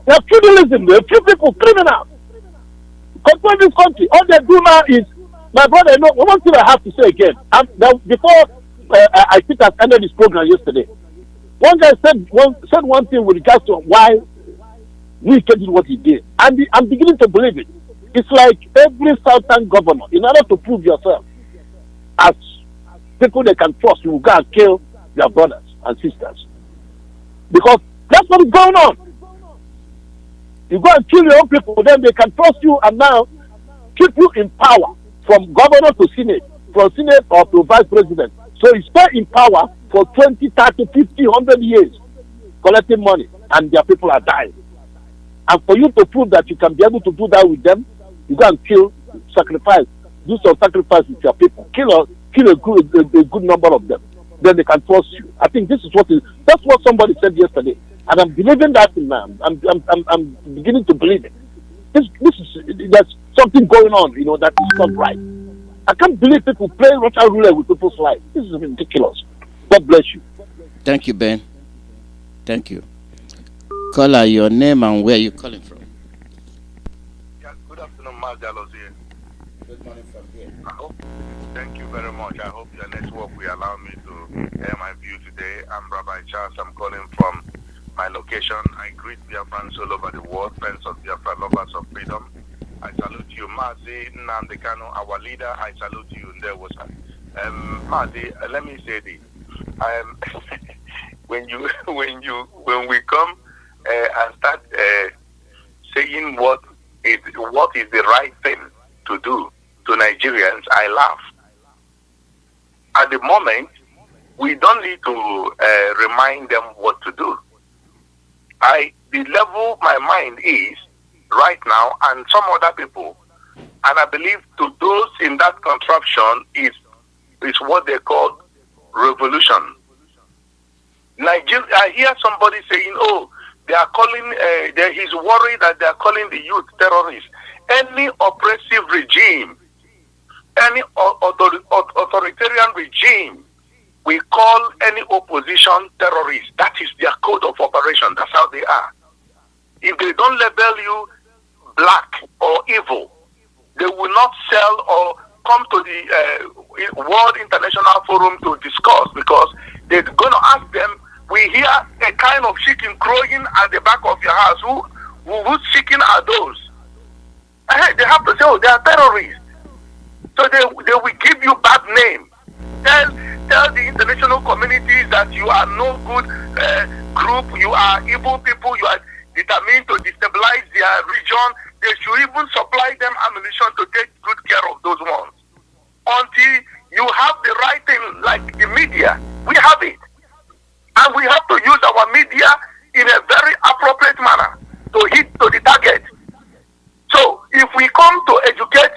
They have feudalism. They have few people, criminals. Control this country. All they do now is, my brother, one thing I have to say again. Before I think I ended this program yesterday, one guy said one thing with regards to why we did what he did. And I'm beginning to believe it. It's like every southern governor, in order to prove yourself as people they can trust, you will go and kill their brothers and sisters. Because that's what is going on. You go and kill your own people, then they can trust you and now keep you in power from governor to senate, from senate or to vice president. So you stay in power for 20, 30, 50, 100 years, collecting money, and their people are dying. And for you to prove that you can be able to do that with them, you go and kill, sacrifice, do some sacrifice with your people, kill a good number of them. then they can trust you. I think that's what somebody said yesterday, and I'm believing that in man. I'm beginning to believe it. There's something going on, that is not right. I can't believe people play Russian roulette with people's lives. This is ridiculous. God bless you. Thank you, Ben. Thank you. Caller, your name and where you calling from? Yeah, good afternoon, Margalos here. Good morning from here. Thank you very much. I hope your network will allow me to air my view today. I'm Rabbi Charles. I'm calling from my location. I greet Biafrans all over the world, friends of Biafra, lovers of freedom. I salute you, Mazi Nnamdi, our leader. I salute you. There was Mazi. Let me say this. When we come and start saying what is the right thing to do to Nigerians, I laugh. At the moment, we don't need to remind them what to do. The level my mind is right now, and some other people, and I believe to those in that contraption is what they call revolution. Nigeria, I hear somebody saying, "Oh, they are calling." He's worried that they are calling the youth terrorists. Any oppressive regime, any authoritarian regime, we call any opposition terrorist. That is their code of operation. That's how they are. If they don't label you black or evil, they will not sell or come to the World International Forum to discuss, because they're going to ask them, we hear a kind of chicken crowing at the back of your house. Whose chicken are those? They have to say, oh, they are terrorists. So they will give you bad name. Tell the international community that you are no good group, you are evil people, you are determined to destabilize their region. They should even supply them ammunition to take good care of those ones. Until you have the right thing, like the media, we have it. And we have to use our media in a very appropriate manner to hit to the target. So if we come to educate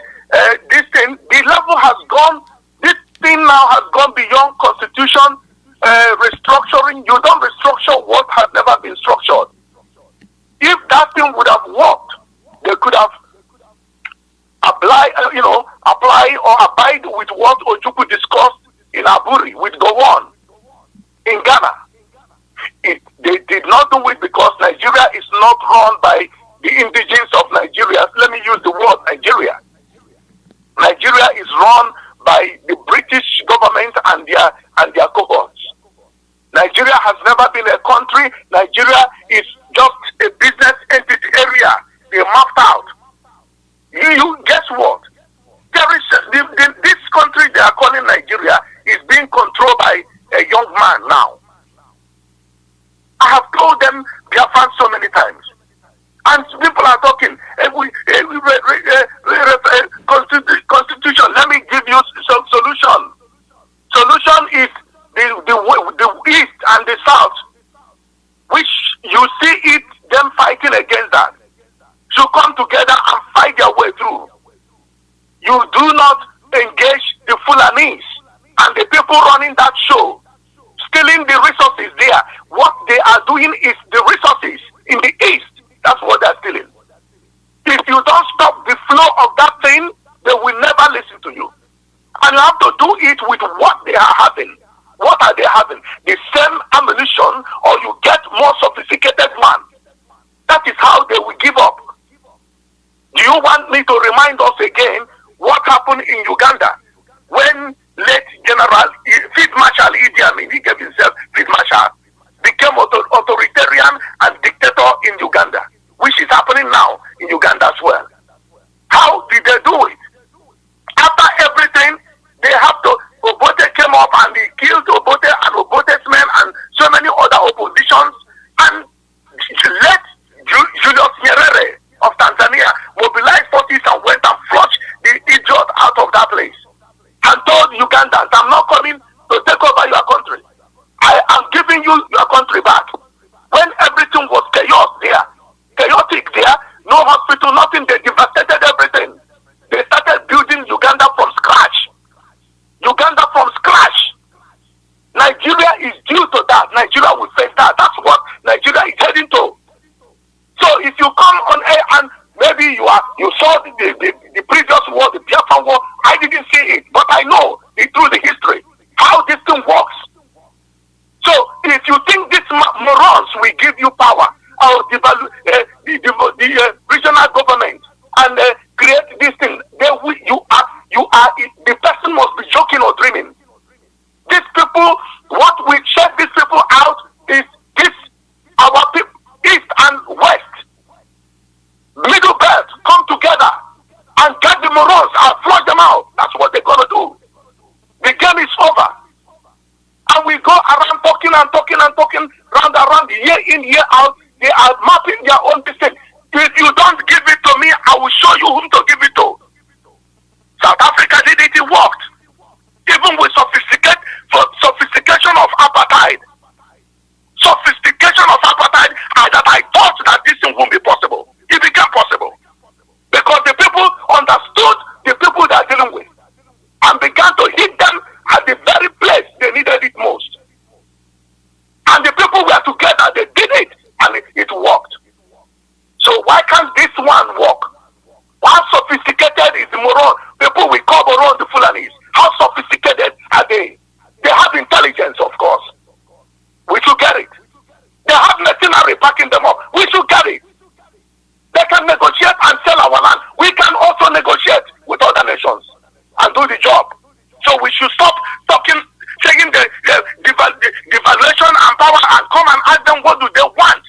this thing, the level has gone, this thing now has gone beyond constitution restructuring. You don't restructure what has never been structured. If that thing would have worked, they could have apply or abide with what Ojukwu discussed in Aburi with Gowon in Ghana. They did not do it because Nigeria is not run by the indigenes of Nigeria. Let me use the word Nigeria. Nigeria is run by the British government and their cohorts. Nigeria has never been a country. Nigeria is just a business entity area. They mapped out. You guess what? This country they are calling Nigeria is being controlled by a young man now. I have told them Biafra so many times. And people are talking, constitution, let me give you some solution. Solution is the East and the South, which you see it, them fighting against that, should come together and fight their way through. You do not engage the Fulanis and the people running that show, stealing the resources there. What they are doing is the resources in the East. That's what they're stealing. If you don't stop the flow of that thing, they will never listen to you. And you have to do it with what they are having. What are they having? The same ammunition, or you get more sophisticated one. That is how they will give up. Do you want me to remind us again what happened in Uganda when late General Field Marshal Idi Amin, he gave himself Field Marshal, became authoritarian and dictator in Uganda, which is happening now in Uganda as well. How did they do it? After everything, they have to, Obote came up and he killed Obote and Obote's men and so many other oppositions, and let Julius Nyerere of Tanzania mobilize forces and went and flushed the idiot out of that place. the previous war, the Biafra war, I didn't see it, but I know it through the history how this thing works. So if you think these morons will give you power or devalue the regional government and create this thing, the person must be joking or dreaming. These people, what we check these people out is this: our people, east and west, middle belt, come together and get the morons and flush them out. That's what they're gonna do. The game is over. And we go around talking, round and round, year in, year out. They are mapping their own distance. If you don't give it to me, I will show you whom to give it to. South Africa did it, it worked. Even with sophistication of apartheid. Sophistication of apartheid, that I thought that this thing won't be possible. It became possible. Because the people understood the people they are dealing with and began to hit them at the very place they needed it most. And the people were together, they did it, and it worked. So why can't this one work? How sophisticated is the moron? People we call moron the Fulanis. How sophisticated are they? They have intelligence, of course. We should get it. They have machinery backing them up. We should get it. They can negotiate and sell our land. We can also negotiate with other nations and do the job. So we should stop taking the devaluation and power and come and ask them what do they want.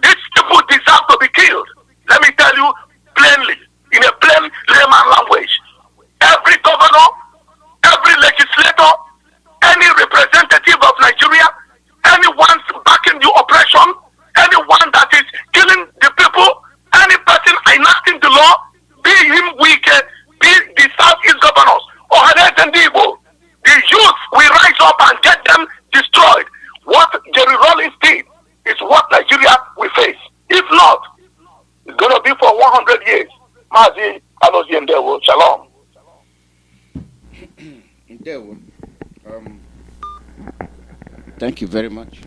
These people deserve to be killed. Let me tell you plainly, in a plain layman language. Every governor, every legislator, any representative of Nigeria, anyone backing the oppression, anyone that is killing the people, any person enacting the law, be him weak, be the Southeast governors, or the youth will rise up and get them destroyed. What Jerry Rawlings did is what Nigeria will face. If not, it's going to be for 100 years. Mazi Alozi Ndewo, Shalom. Thank you very much.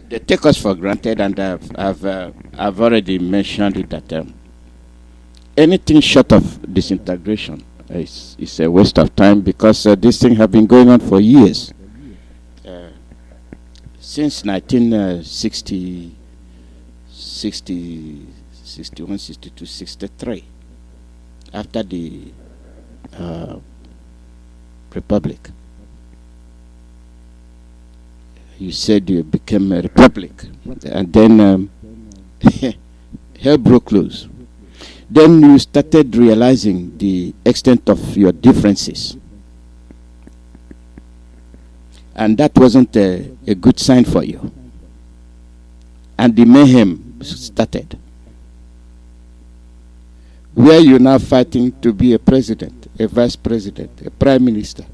They take us for granted, and I've already mentioned it that anything short of disintegration is a waste of time, because this thing have been going on for years, since 1960, 61, 62, 63, after the Republic. You said you became a republic, and then hell broke loose. Then you started realizing the extent of your differences, and that wasn't a good sign for you, and the mayhem started, where you're now fighting to be a president, a vice president, a prime minister.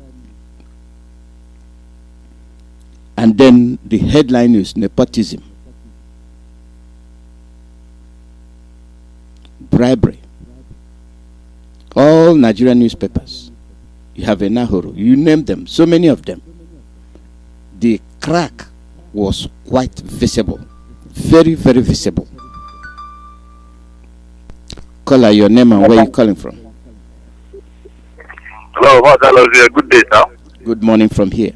And then the headline is nepotism, bribery. All Nigerian newspapers, you have a Nahoro, you name them, so many of them. The crack was quite visible, very, very visible. Caller, your name and where you calling from? Hello, good day, sir. Good morning from here.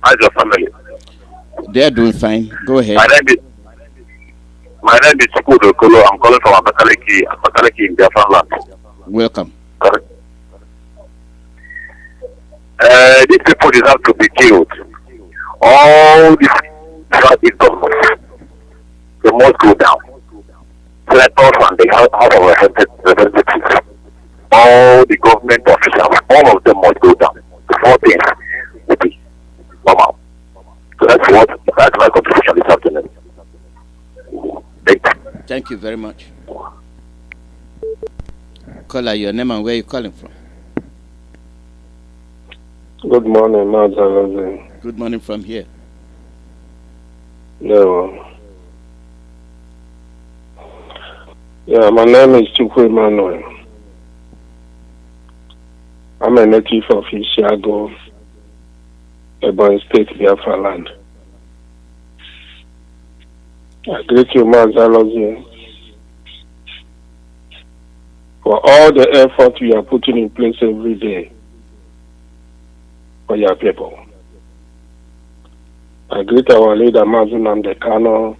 How's your family? They are doing fine. Go ahead. My name is Chukwudo Okolo. I'm calling from Abakaliki in Biafra land. Welcome. These people deserve to be killed. All these Southeast governments, they must go down. Senators and the House of Representatives, all the government officials, all of them must go down. Before things will be normal. So that's my contribution this afternoon. Thank you very much. Caller, your name and where you calling from? Good morning, Mazalazi. Good morning from here. Yeah, my name is Chukwu Emmanuel. I'm a native of Ishiago, Ebonyi State, Biafra land. I greet you, Mazalozi, for all the effort you are putting in place every day for your people. I greet our leader, Mazunam Dekano,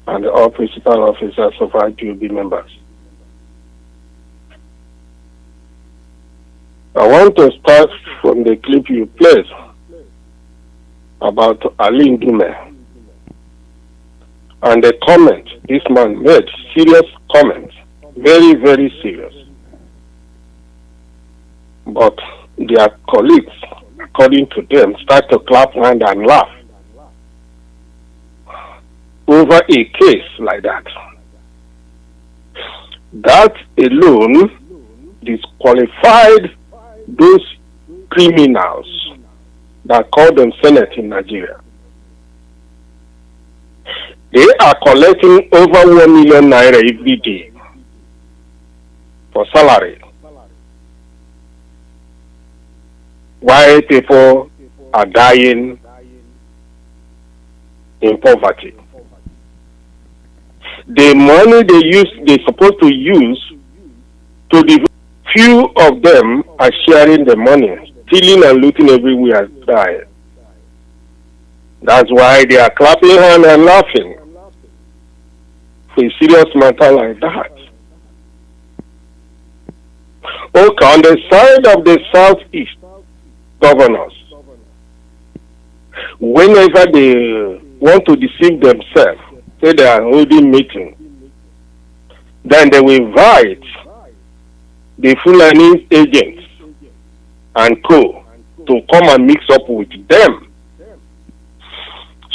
and all principal officers of IPOB members. I want to start from the clip you played about Ali Ndume and the comment this man made, serious comment, very, very serious. But their colleagues, according to them, start to clap hand and laugh over a case like that. That alone disqualified those criminals that call them Senate in Nigeria. They are collecting over 1 million naira every day for salary, while people are dying in poverty. The money they're supposed to use to develop, few of them are sharing the money, stealing and looting everywhere. That's why they are clapping hands and laughing for a serious matter like that. Okay, on the side of the Southeast governors, whenever they want to deceive themselves, say they are holding meeting, then they will invite the Fulani agents and co to come and mix up with them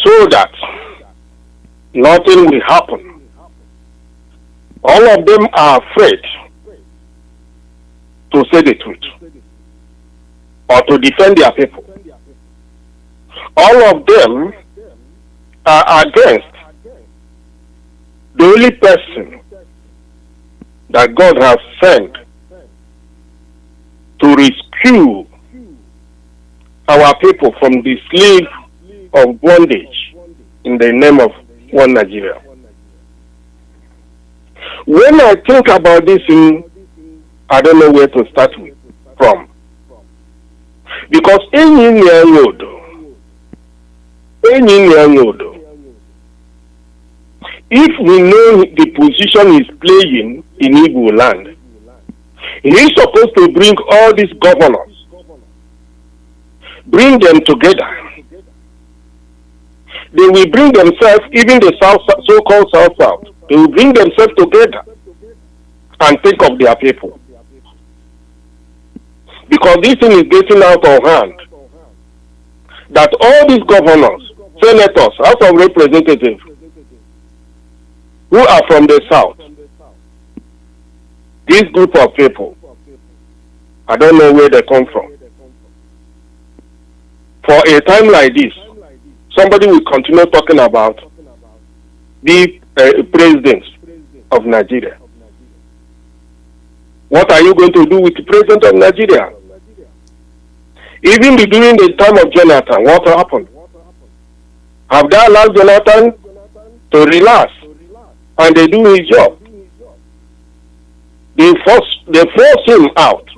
so that nothing will happen. All of them are afraid to say the truth or to defend their people. All of them are against the only person that God has sent to rescue our people from the slave of bondage in the name of one Nigeria. When I think about this, I don't know where to start from. Because if we know the position he's playing in Igbo land, he's supposed to bring all these governors, bring them together. They will bring themselves, even the so-called South, they will bring themselves together and think of their people. Because this thing is getting out of hand. That all these governors, senators, House of Representatives, who are from the South, this group of people, I don't know where they come from. For a time like this, somebody will continue talking about the president of Nigeria. What are you going to do with the president of Nigeria? Even during the time of Jonathan, what happened? Have they allowed Jonathan to relax and they do his job? They force him out.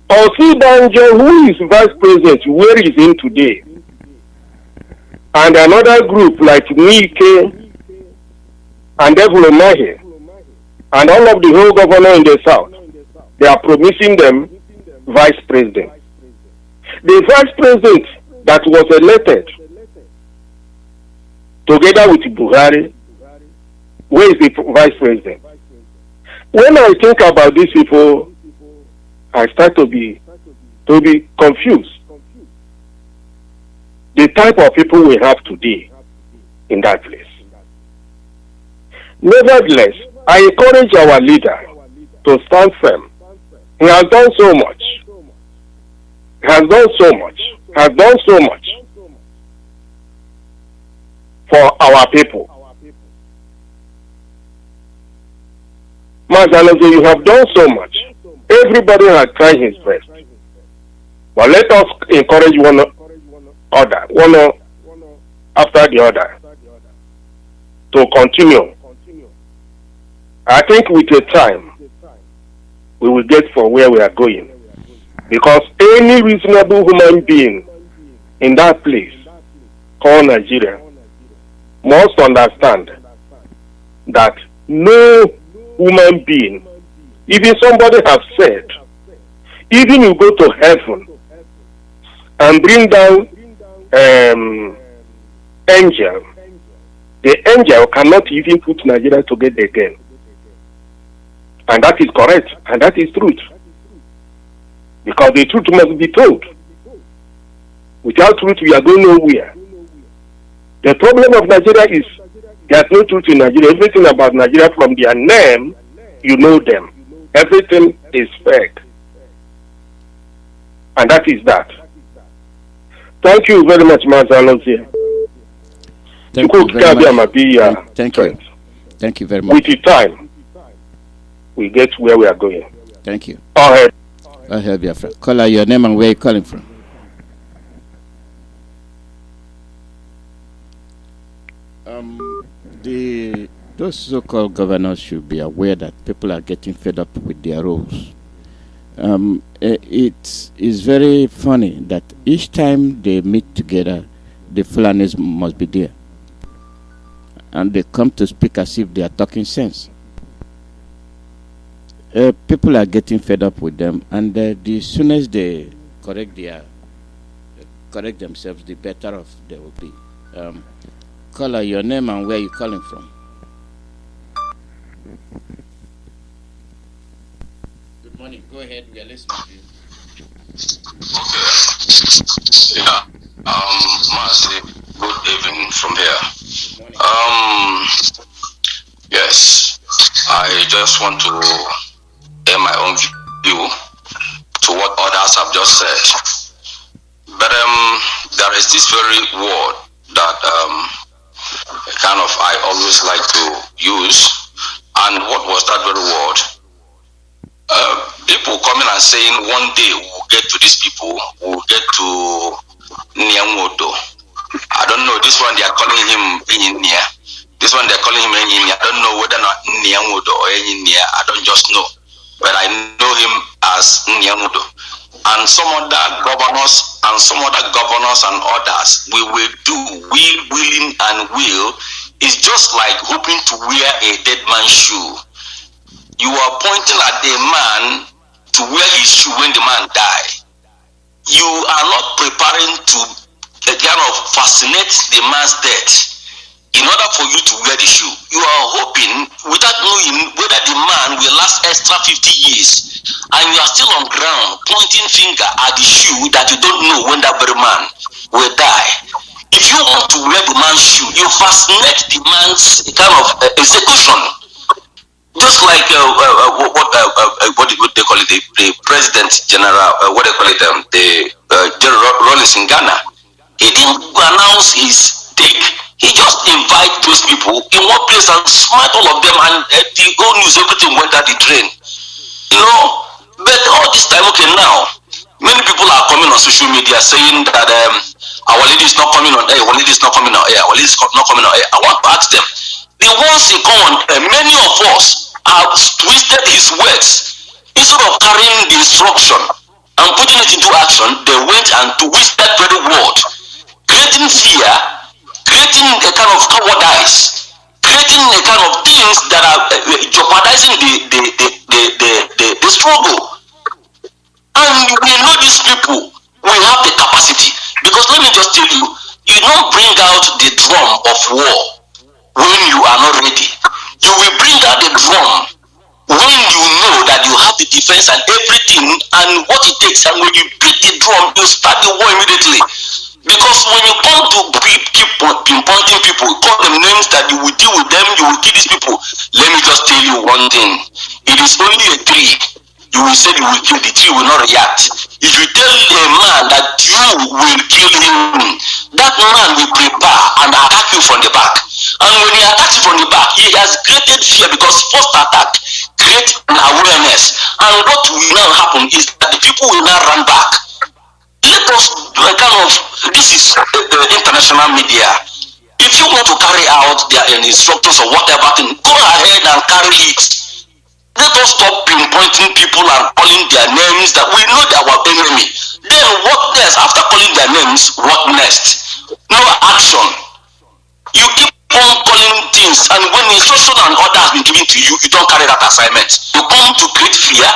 Osibanjo, who is vice president, where is he today? And another group like Nike and Devolomahe and all of the whole governor in the South, they are promising them vice president. The vice president that was elected together with Buhari, where is the vice president? When I think about these people, I start to be confused. The type of people we have today in that place. Nevertheless, I encourage our leader to stand firm. He has done so much. For our people. Mazalozo, you have done so much. Everybody has tried his best. But let us encourage one after the other to continue. I think with the time, we will get for where we are going. Because any reasonable human being in that place called Nigeria must understand that no human being, even somebody has said, even you go to heaven and bring down angel, the angel cannot even put Nigeria together again. And that is correct, and that is truth. Because the truth must be told. Without truth, we are going nowhere. The problem of Nigeria is there's no truth in Nigeria. Everything about Nigeria, from their name, you know them. Everything is fake. And that is that. Thank you very much, Mazalozi. Thank you very much. Thank you. Thank you very much. With the time, we get where we are going. Thank you. Go ahead. Go ahead, Biafra. Call out your name and where you're calling from. Those so-called governors should be aware that people are getting fed up with their roles. It is very funny that each time they meet together, the Fulanis must be there. And they come to speak as if they are talking sense. People are getting fed up with them, and the soonest they correct themselves, the better off they will be. Caller, your name and where you calling from. Good morning. Go ahead. We are listening to you. Okay. Yeah. Marcy, good evening from here. Yes. I just want to air my own view to what others have just said. But there is this very word that I always like to use. And what was that very word? People coming and saying one day we'll get to these people, we'll get to Nyangodo. I don't know, this one they are calling him Engineer. This one they're calling him Engineer. I don't know whether or not Nyangodo or Engineer. I don't just know. But I know him as Nyangodo. And some other governors and others, we will do willing and will. It's just like hoping to wear a dead man's shoe. You are pointing at a man to wear his shoe when the man died. You are not preparing to fascinate the man's death in order for you to wear the shoe. You are hoping without knowing whether the man will last extra 50 years, and you are still on ground pointing finger at the shoe that you don't know when that very man will die. If you want to wear the man's shoe, you fascinate the man's execution. Just like what they call it, the President General, General Rollins in Ghana. He didn't announce his take. He just invited those people in one place and smite all of them, and the whole news, everything went down the drain. But all this time, okay, now, many people are coming on social media saying that our lady is not coming on air, our lady is not coming on air, our lady is not coming on air. I want to ask them, the ones he come on air, many of us have twisted his words. Instead of carrying the instruction and putting it into action, they went and twist that very word, creating fear, creating a kind of cowardice, creating a kind of things that are jeopardizing the struggle. And we know these people, we have the capacity. Because let me just tell you, you don't bring out the drum of war when you are not ready. You will bring out the drum when you know that you have the defense and everything and what it takes. And when you beat the drum, you start the war immediately. Because when you come to keep pinpointing people, call them names that you will deal with them, you will kill these people. Let me just tell you one thing. It is only a tree. You will say you will kill, the tree will not react. If you tell a man that you will kill him, that man will prepare and attack you from the back. And when he attacks you from the back, he has created fear, because first attack creates an awareness. And what will now happen is that the people will now run back. Let us this is international media. If you want to carry out their instructions or whatever thing, go ahead and carry it. Let us stop pinpointing people and calling their names that we know they are our enemy. Then what next? After calling their names, what next? No action. You keep on calling things, and when instruction and order has been given to you, you don't carry that assignment. You come to create fear,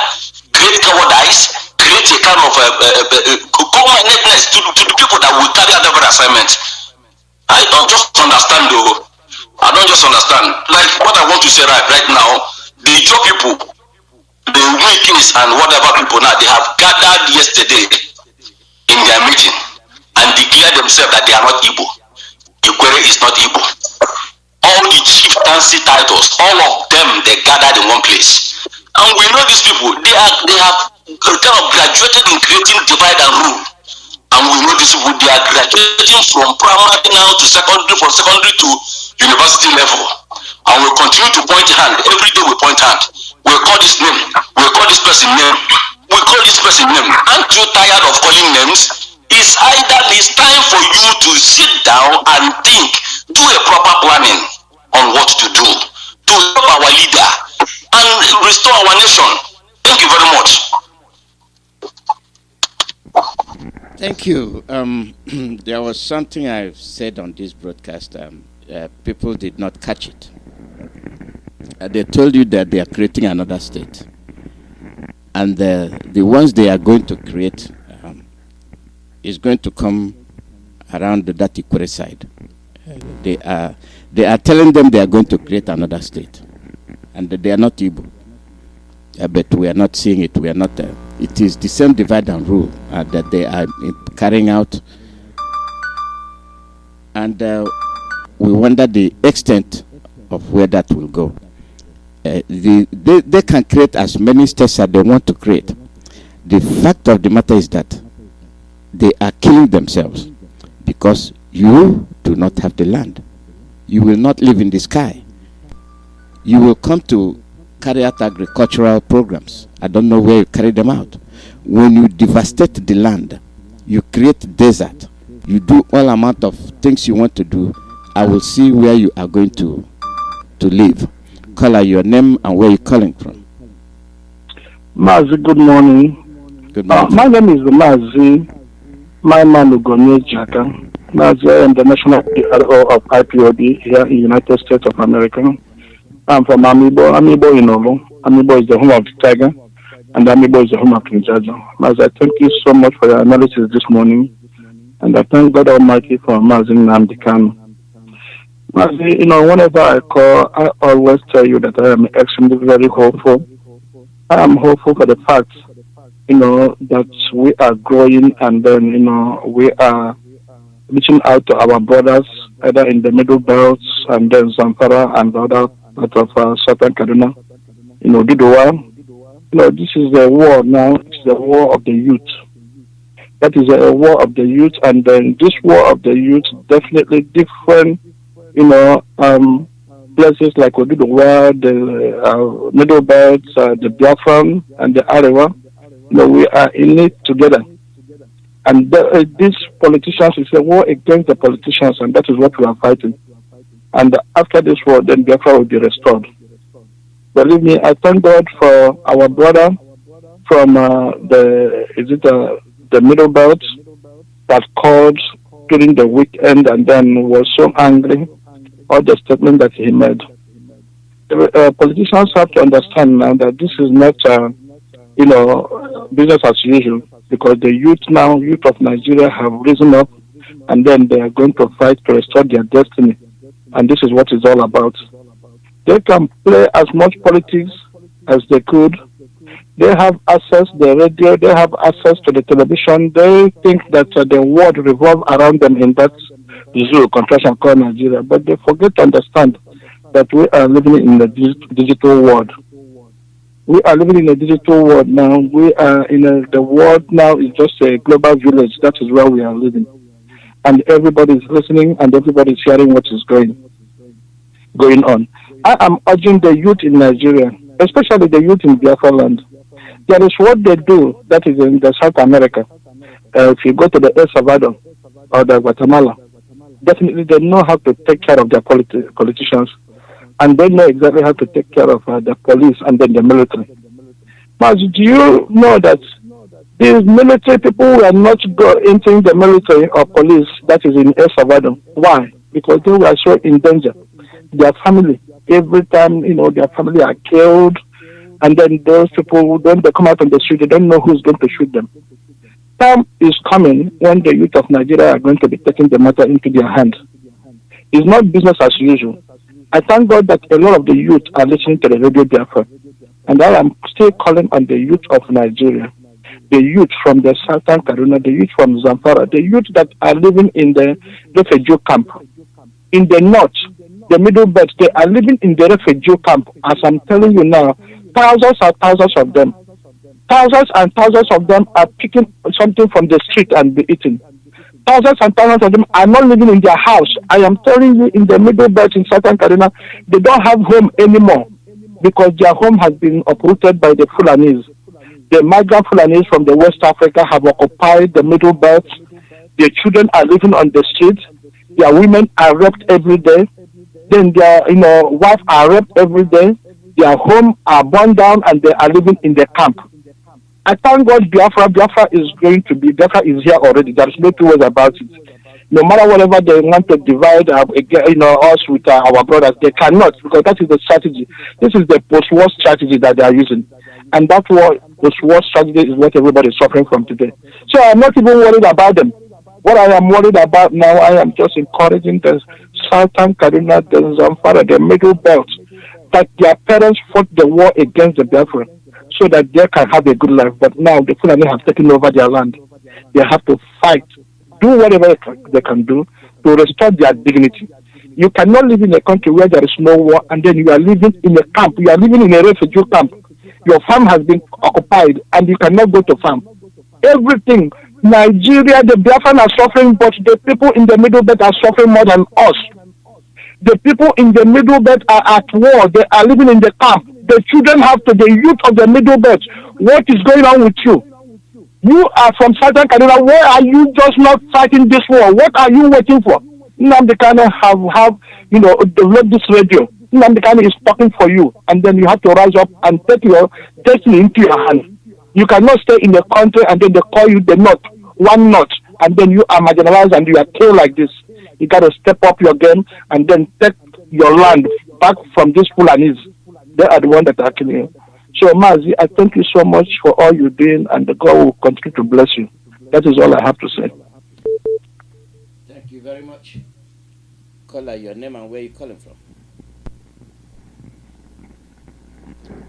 create cowardice, create a kind of commandedness to the people that will carry out every assignment. I don't just understand though. I don't just understand. Like what I want to say right now, the job people, the Wikis and whatever people now, they have gathered yesterday in their meeting and declared themselves that they are not Igbo. Ikwere is not Igbo. All the chieftaincy titles, all of them, they gathered in one place. And we know these people, they have kind of graduated in creating divide and rule. And we know these people, they are graduating from primary now to secondary, from secondary to university level. And we continue to point hand. Every day we point hand. We call this name. We call this person name. We call this person name. Aren't you tired of calling names? It's either it's time for you to sit down and think, do a proper planning on what to do to help our leader and restore our nation. Thank you very much. Thank you. There was something I've said on this broadcast. People did not catch it. They told you that they are creating another state. And the ones they are going to create is going to come around the Ikwere side. They are telling them they are going to create another state. And they are not Igbo. But we are not seeing it. We are not. It is the same divide and rule that they are carrying out. And we wonder the extent of where that will go. They can create as many states as they want to create. The fact of the matter is that they are killing themselves because you do not have the land. You will not live in the sky. You will come to carry out agricultural programs. I don't know where you carry them out. When you devastate the land, you create desert, you do all amount of things you want to do, I will see where you are going to live. Call out your name and where you're calling from. Mazi, good morning. Good morning. My name is Mazi. My man Ugonye Jaka. Mazi, I am the national PRO of IPOD here in the United States of America. I'm from Amibo. Amibo in Olo. Amibo is the home of the tiger, and Amibo is the home of King Jaja. Mazi, I thank you so much for your analysis this morning, and I thank God Almighty for Mazi Nnamdi. Mazi, whenever I call, I always tell you that I am extremely very hopeful. I am hopeful for the fact, that we are growing, and then, we are reaching out to our brothers, either in the middle belts and then Zamfara and other part of Southern Kaduna, Gidowa. This is the war now. It's the war of the youth. That is a war of the youth, and then this war of the youth definitely different, places like Gidowa, the middle belts, the Biafra and the IRM. We are in it together. And these politicians, it's a war against the politicians, and that is what we are fighting. And after this war, then Biafra will be restored. Believe me, I thank God for our brother from the middle belt that called during the weekend and then was so angry all the statement that he made. The politicians have to understand now that this is not business as usual, because the youth of Nigeria have risen up, and then they are going to fight to restore their destiny. And this is what it's all about. They can play as much politics as they could. They have access to the radio, they have access to the television. They think that the world revolves around them in that zoo contraction called Nigeria. But they forget to understand that we are living in the digital world. We are living in a digital world now. We are in the world now is just a global village. That is where we are living. And everybody is listening and everybody is hearing what is going on. I am urging the youth in Nigeria, especially the youth in Biafra land. There is what they do that is in the South America. If you go to the El Salvador or the Guatemala, definitely they know how to take care of their politicians, and they know exactly how to take care of the police and then the military. But do you know that these military people were not entering the military or police that is in El Salvador? Why? Because they were so in danger. Their family, every time, their family are killed, and then those people, when they come out on the street, they don't know who's going to shoot them. Time is coming when the youth of Nigeria are going to be taking the matter into their hands. It's not business as usual. I thank God that a lot of the youth are listening to the radio Biafra. And I am still calling on the youth of Nigeria, the youth from the Southern Kaduna, the youth from Zamfara, the youth that are living in the refugee camp. In the north, the middle belt, they are living in the refugee camp. As I'm telling you now, thousands and thousands of them. Thousands and thousands of them are picking something from the street and be eating. Thousands and thousands of them are not living in their house. I am telling you, in the middle belt in Southern Kaduna, they don't have home anymore because their home has been uprooted by the Fulanis. The migrant Fulanis from the West Africa have occupied the middle belt. Their children are living on the streets. Their women are raped every day. Then their wives are raped every day. Their homes are burned down and they are living in the camp. I thank God Biafra is here already. There is no two ways about it. No matter whatever they want to divide us with our brothers, they cannot, because that is the strategy. This is the post-war strategy that they are using. And that post-war strategy is what everybody is suffering from today. So I'm not even worried about them. What I am worried about now, I am just encouraging the Southern Kaduna, the Zamfara, the Middle Belt, that their parents fought the war against the Biafra so that they can have a good life. But now the Fulani have taken over their land. They have to fight, do whatever they can do to restore their dignity. You cannot live in a country where there is no war and then you are living in a camp. You are living in a refugee camp. Your farm has been occupied and you cannot go to farm. Everything. Nigeria, the Biafran are suffering, but the people in the middle belt are suffering more than us. The people in the middle belt are at war. They are living in the camp. The children have to, the youth of the middle belt. What is going on with you? You are from Southern Kaduna. Why are you just not fighting this war? What are you waiting for? Nnamdi Kanu have developed this radio. Nnamdi Kanu is talking for you, and then you have to rise up and take your destiny into your hands. You cannot stay in the country and then they call you the North, one North, and then you are marginalized and you are killed like this. You got to step up your game and then take your land back from these Fulanis. They are the ones that are killing you. So, Mazi, I thank you so much for all you're doing, and God will continue to bless you. That is all I have to say. Thank you very much. Caller, your name and where you calling from.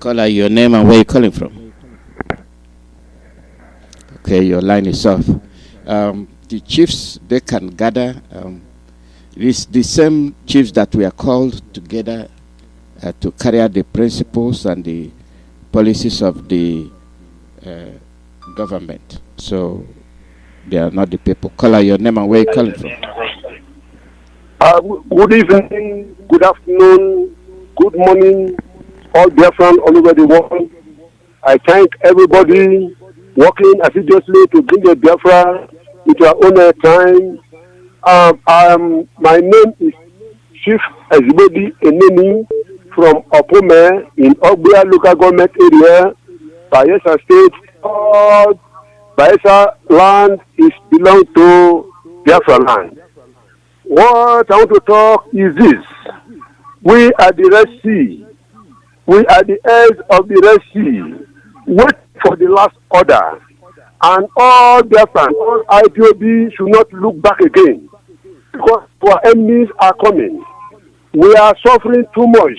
Caller, your name and where you calling from. Okay, your line is off. The chiefs, they can gather. It's the same chiefs that we are called together to carry out the principles and the policies of the government. So they are not the people. Caller, your name and where you calling from. Good evening, good afternoon, good morning, all Biafran all over the world. I thank everybody working assiduously to bring the Biafra into our own time. My name is Chief Ezibodi Enemi from Opome in Ogbia local government area, Bayelsa State. All Bayelsa land belongs to Biafra land. What I want to talk is this. We are the Red Sea. We are the edge of the Red Sea. Wait for the last order. And all Biafran, all IPOB should not look back again. Because our enemies are coming. We are suffering too much.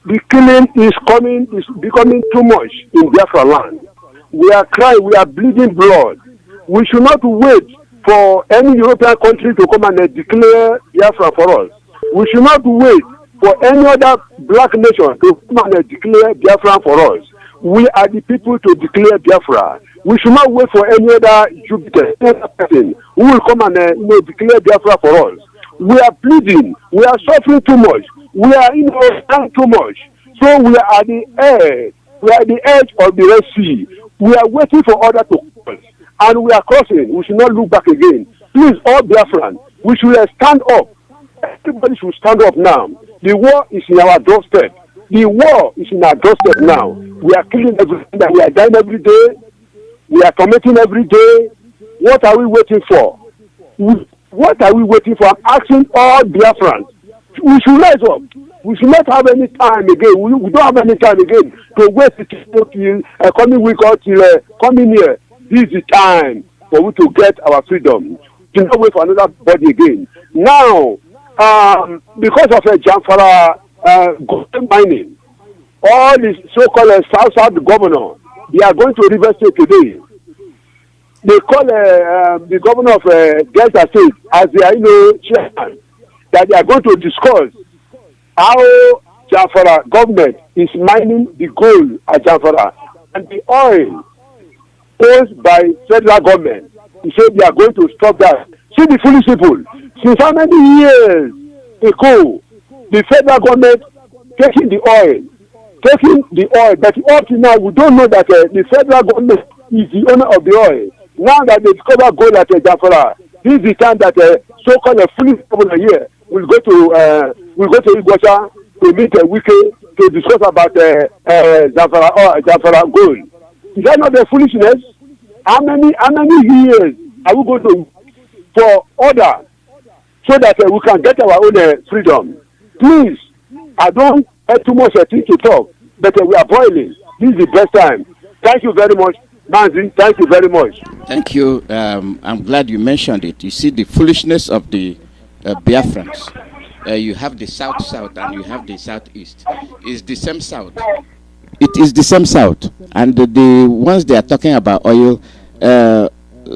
The killing is becoming too much in Biafra land. We are crying, we are bleeding blood. We should not wait for any European country to come and declare Biafra for us. We should not wait for any other black nation to come and declare Biafra for us. We are the people to declare Biafra. We should not wait for any other Jupiter person who will come and declare Biafra for us. We are bleeding. We are suffering too much. We are dying too much. So we are at the edge. We are at the edge of the Red Sea. We are waiting for order to cross. And we are crossing. We should not look back again. Please, all Biafran, We should stand up. Everybody should stand up now. The war is in our doorstep. The war is in our doorstep now. We are killing everything. We are dying every day. We are committing every day. What are we waiting for? What are we waiting for? I'm asking all Biafrans. We should rise up. We should not have any time again. We don't have any time again to wait till coming week or till coming year. This is the time for we to get our freedom. To not wait for another body again. Now, because of a Jamfara gold mining, all the so-called South governor, they are going to River State today. They call the governor of Delta State as their chairman, that they are going to discuss how Jamfara government is mining the gold at Jamfara and the oil owned by federal government. He said they are going to stop that. See the foolish people. Since how many years ago the federal government taking the oil, but up to now we don't know that the federal government is the owner of the oil. Now that they discover gold at Jamfara, this is the time that so-called foolish governor here will go to Iguacha to meet Wike to discuss about Jamfara gold. Is that not the foolishness? How many years are we going to for order so that we can get our own freedom? Please, I don't have too much thing to talk, but we are boiling. This is the best time. Thank you very much, Manzi. Thank you very much. Thank you. I'm glad you mentioned it. You see the foolishness of the Biafrans. You have the South and you have the Southeast. It's the same South. It is the same South. And the ones they are talking about oil,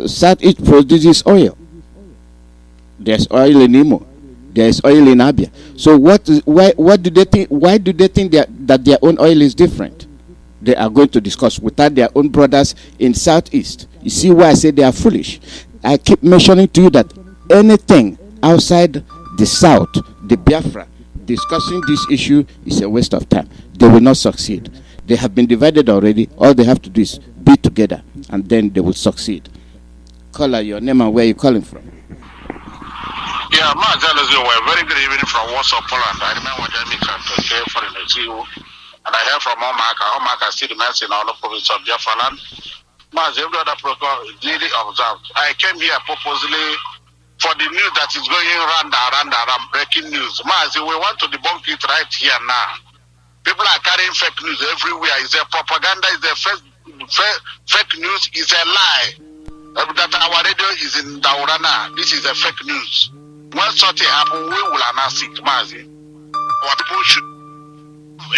Southeast produces oil. There's oil in Imo. There's oil in Abia. So what do they think? Why do they think that their own oil is different? They are going to discuss without their own brothers in Southeast. You see why I say they are foolish? I keep mentioning to you that anything outside the South, the Biafra, discussing this issue is a waste of time. They will not succeed. They have been divided already. All they have to do is be together, and then they will succeed. Caller, your name and where you calling from? Yeah, my very good evening from Warsaw, Poland. I remember when Jamie came to say for the CEO, and I heard from Omaka see the mess in all the province of Biafra land. Every other protocol is duly observed. I came here purposely for the news that is going round, breaking news. We want to debunk it right here now. People are carrying fake news everywhere. It's a propaganda, it's a fake news, it's a lie. That our radio is in Daurana. This is a fake news. When something happens, we will announce it, Mazi. Our people should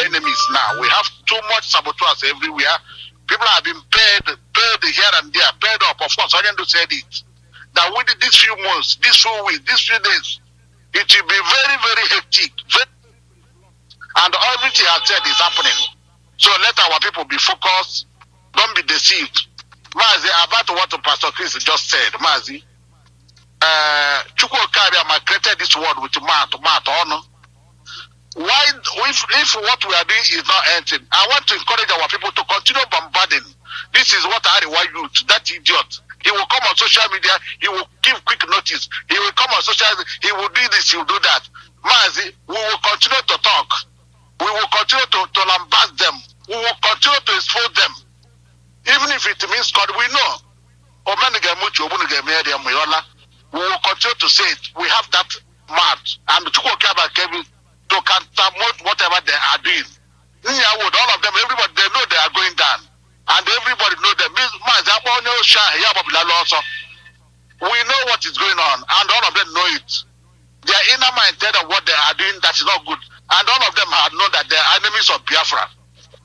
enemies now. We have too much saboteurs everywhere. People have been paid here and there, paid up. Of course, I can do said it. That within these few months, these few weeks, these few days, it will be very, very hectic. And everything I said is happening. So let our people be focused. Don't be deceived. Mazi, about what Pastor Chris just said, Mazi, Chukwu Okabia created this word with math, honor. Why, if what we are doing is not ending, I want to encourage our people to continue bombarding. This is what Ariwa youth, that idiot. He will come on social media, he will give quick notice, he will come on social media, he will do this, he will do that. Mazi, we will continue to talk. We will continue to lambast them. We will continue to expose them. Even if it means God, we know. We will continue to say it. We have that march. And to counter whatever they are doing. All of them, everybody, they know they are going down. And everybody know them. We know what is going on. And all of them know it. Their inner mind tell them what they are doing that is not good. And all of them have known that they are enemies of Biafra.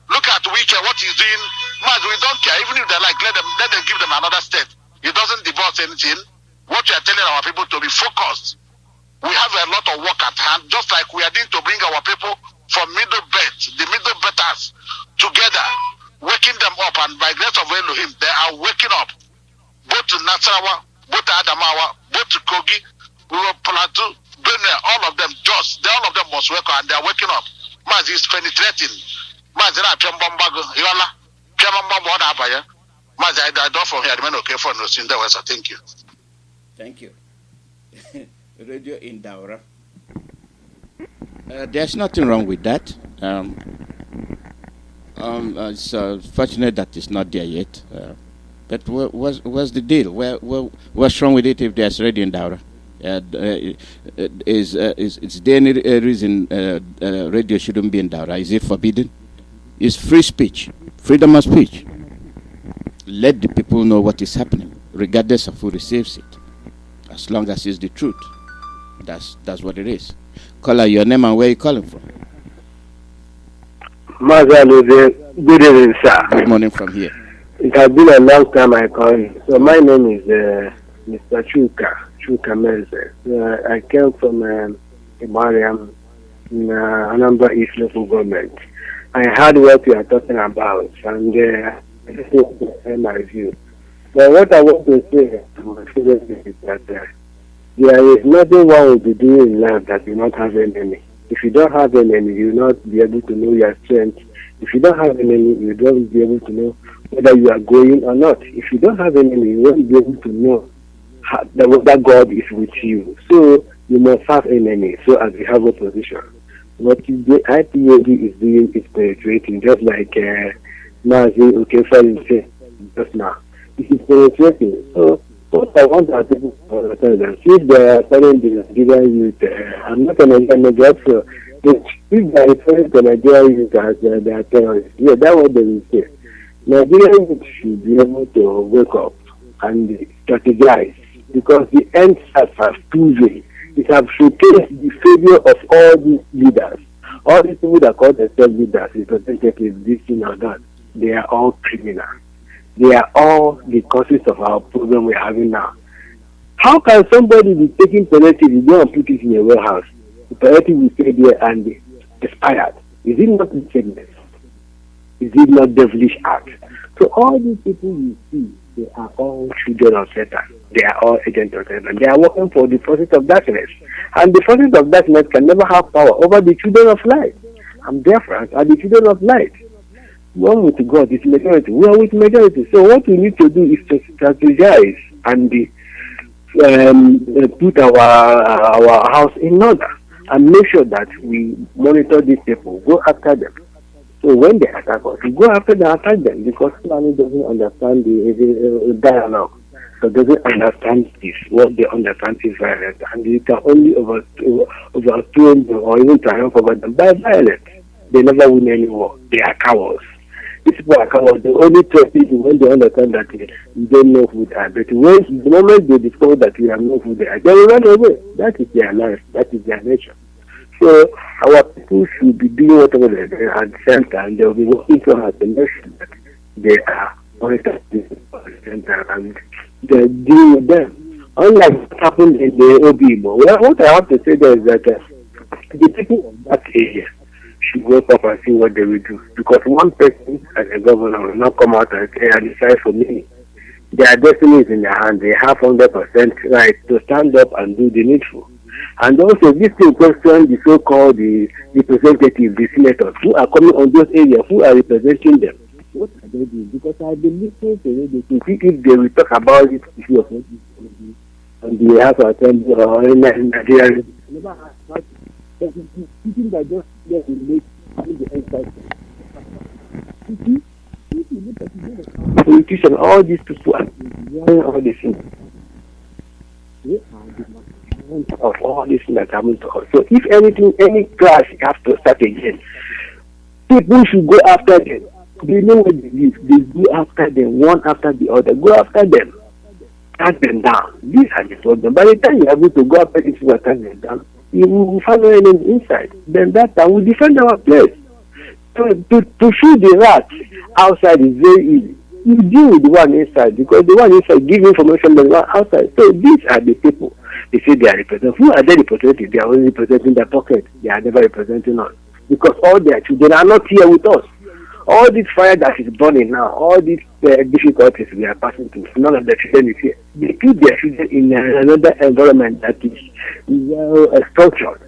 Look at Wike, what he's doing. Man, we don't care. Even if they like, let them give them another step. It doesn't divorce anything. What we are telling our people to be focused. We have a lot of work at hand, just like we are doing to bring our people from middle belt, the middle betters, together, waking them up. And by grace of Elohim, they are waking up. Both to Nasarawa, both to Adamawa, both to Kogi, Plateau, Benue, all of them all of them must wake up, and they are waking up. Mazi is penetrating. Mazi na Piambambago, Yola, Piambambago, what happened? Mazi, I died off from here. I remain okay for no sin. Thank you. Thank you. radio in Daura. There's nothing wrong with that. It's fortunate that it's not there yet. But what's the deal? What's wrong with it if there's radio in Daura? Is there any reason radio shouldn't be in Daura? Is it forbidden? It's free speech, freedom of speech. Let the people know what is happening, regardless of who receives it. As long as it's the truth, that's what it is. Call out your name and where you calling from. Good evening, sir. Good morning from here. It has been a long time I call you. So my name is Mr. Chuka Mense. I came from Ipob in Anambra East local government. I heard what you are talking about, and I just want to share my view. But what I want to say to my students is that there is nothing one will be doing in life that will not have enemy. If you don't have an enemy, you will not be able to know your strength. If you don't have an enemy, you won't be able to know whether you are going or not. If you don't have an enemy, you won't be able to know that God is with you. So you must have an enemy so as you have opposition. What the IPOD is doing is penetrating, just like Nazi Okefali said just now. It is penetrating. So what I want our people to understand is since they are telling the Nigerian youth, I'm not an against so if they are referring to Nigerian youth as they are terrorists, yeah, that's what they will say. Nigerian youth should be able to wake up and strategize because the end has proven. It has showcased the failure of all these leaders. All these people that call themselves leaders, representatives, this thing or that, they are all criminals. They are all the causes of our problem we're having now. How can somebody be taking palliative, you go and put it in a warehouse? The palliative will stay there and be expired. Is it not wickedness? Is it not devilish act? So all these people you see, they are all children of Satan. They are all agents of Satan. They are working for the forces of darkness. And the forces of darkness can never have power over the children of light. And Biafra are the children of light. One with God is majority. We are with majority. So what we need to do is to strategize and put our house in order and make sure that we monitor these people, go after them. So when they attack us, we go after them, attack them, because Fulani doesn't understand the dialogue. So doesn't understand this. What they understand is violence, and you can only overthrow them or even triumph over them by violence. They never win any war. They are cowards. These people are cowards. They only trust people when they understand that you don't know who they are. But when the moment they discover that you have know who they are, they will run away. That is their life. That is their nature. So our people should be doing whatever they do at the same time. They will be working so hard to make sure that they are monitoring this at the same time and they're dealing with them. Unlike what happened in the Obibo. Well, what I have to say there is that the people of that area should wake up and see what they will do. Because one person as a governor will not come out and say, I decide for me. Their destiny is in their hands. They have 100% right to stand up and do the needful. And also, this thing question the so-called the representatives, the senators, who are coming on those areas, who are representing them. What are they doing? Because I've been listening to radio to see if they will talk about this issue of what is going to be on the House of Assembly or in Nigeria. Never asked. But it's thinking that just there will make the inside. If you look at the politicians, all these people are doing all these things. They are the of all this that happened to us. So if anything, any class has to start again, people should go after them. They know what they live. They go after them, one after the other. Go after them. Cut them down. These are the problems. By the time you're able to go after these people and cut them down, you will find an enemy inside. Then that time we defend our place. To shoot the rat outside is very easy. You deal with the one inside because the one inside gives information to the one outside. So these are the people. They say they are representing. Who are they representing? They are only representing their pocket. They are never representing us. Because all their children are not here with us. All this fire that is burning now, all these difficulties we are passing through, none of the children is here. They put their children in another environment that is well structured.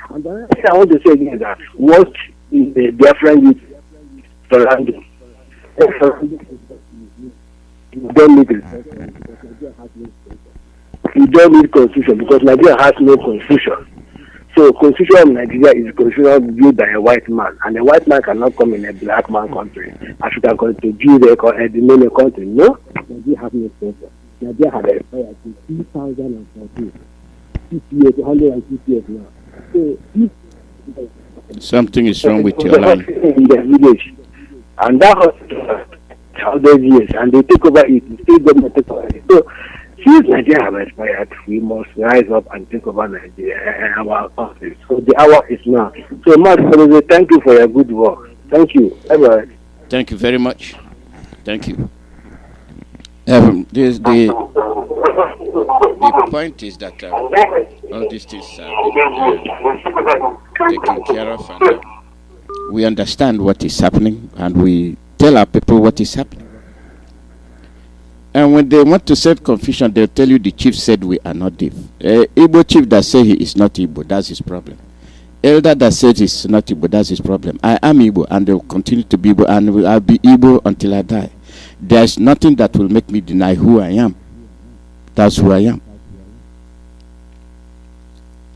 And the other thing I want to say again is that what is the Biafran youth surrounding? You don't need to You don't need constitution because Nigeria has no constitution. So constitution of Nigeria is a constitution built by a white man, and a white man cannot come in a black man country. African country, build the name of country. No, Nigeria has no constitution. Nigeria had expired in 2014. 50 years, 150 years now. So if something is wrong with your line. In the village, and that hospital, 100 years, and they take over it. The state government take over it. So since Nigeria have expired, we must rise up and take over Nigeria and our country. So the hour is now. So, Mark, thank you for your good work. Thank you. Bye-bye. Thank you very much. Thank you. The point is that all these things are taken care of, and we understand what is happening, and we tell our people what is happening. And when they want to set confusion, they'll tell you the chief said we are not Igbo. Igbo chief that say he is not Igbo, that's his problem. Elder that says he's not Igbo, that's his problem. I am Igbo, and they will continue to be Igbo, and I'll be Igbo until I die. There's nothing that will make me deny who I am. That's who I am.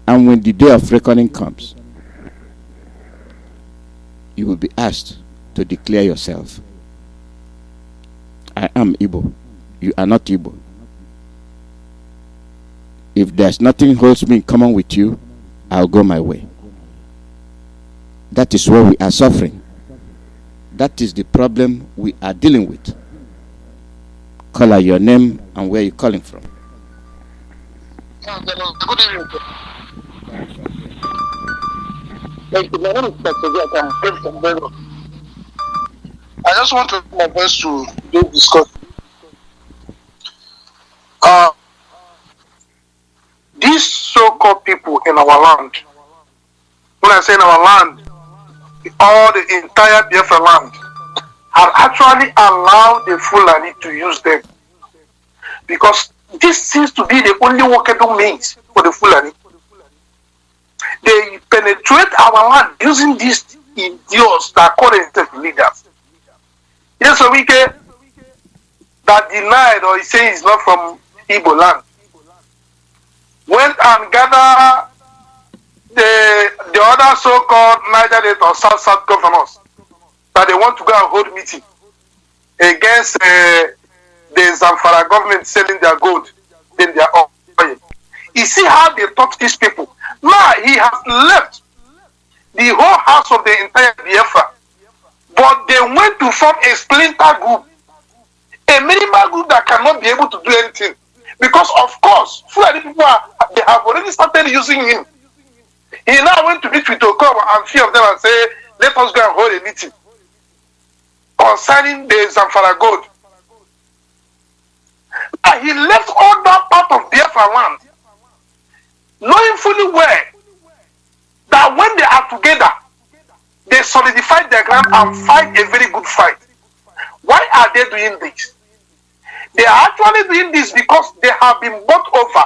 And when the day of reckoning comes, you will be asked to declare yourself. I am Igbo. You are not Igbo. If there's nothing holds me in common with you, I'll go my way. That is what we are suffering. That is the problem we are dealing with. Call out your name and where you're calling from. Good evening. Thank you. My name is Dr. I just want to do my best to do discuss. These so-called people in our land, when I say in our land, all the entire Biafra land, have actually allowed the Fulani to use them. Because this seems to be the only workable means for the Fulani. They penetrate our land using these idiots that call themselves leaders. Yes, a wicked that denied or he says he's not from Igbo land went and gathered the other so-called Niger Delta or South governors that they want to go and hold meeting against the Zamfara government selling their gold in their oil. You see how they taught these people. Now he has left the whole house of the entire Biafra, but they went to form a splinter group, a minimal group that cannot be able to do anything. Because of course, Fulani people they have already started using him. He now went to meet with Okob and few of them and say, let us go and hold a meeting concerning the Zamfara gold. And he left all that part of Biafra land, knowing fully well that when they are together, they solidify their ground and fight a very good fight. Why are they doing this? They are actually doing this because they have been bought over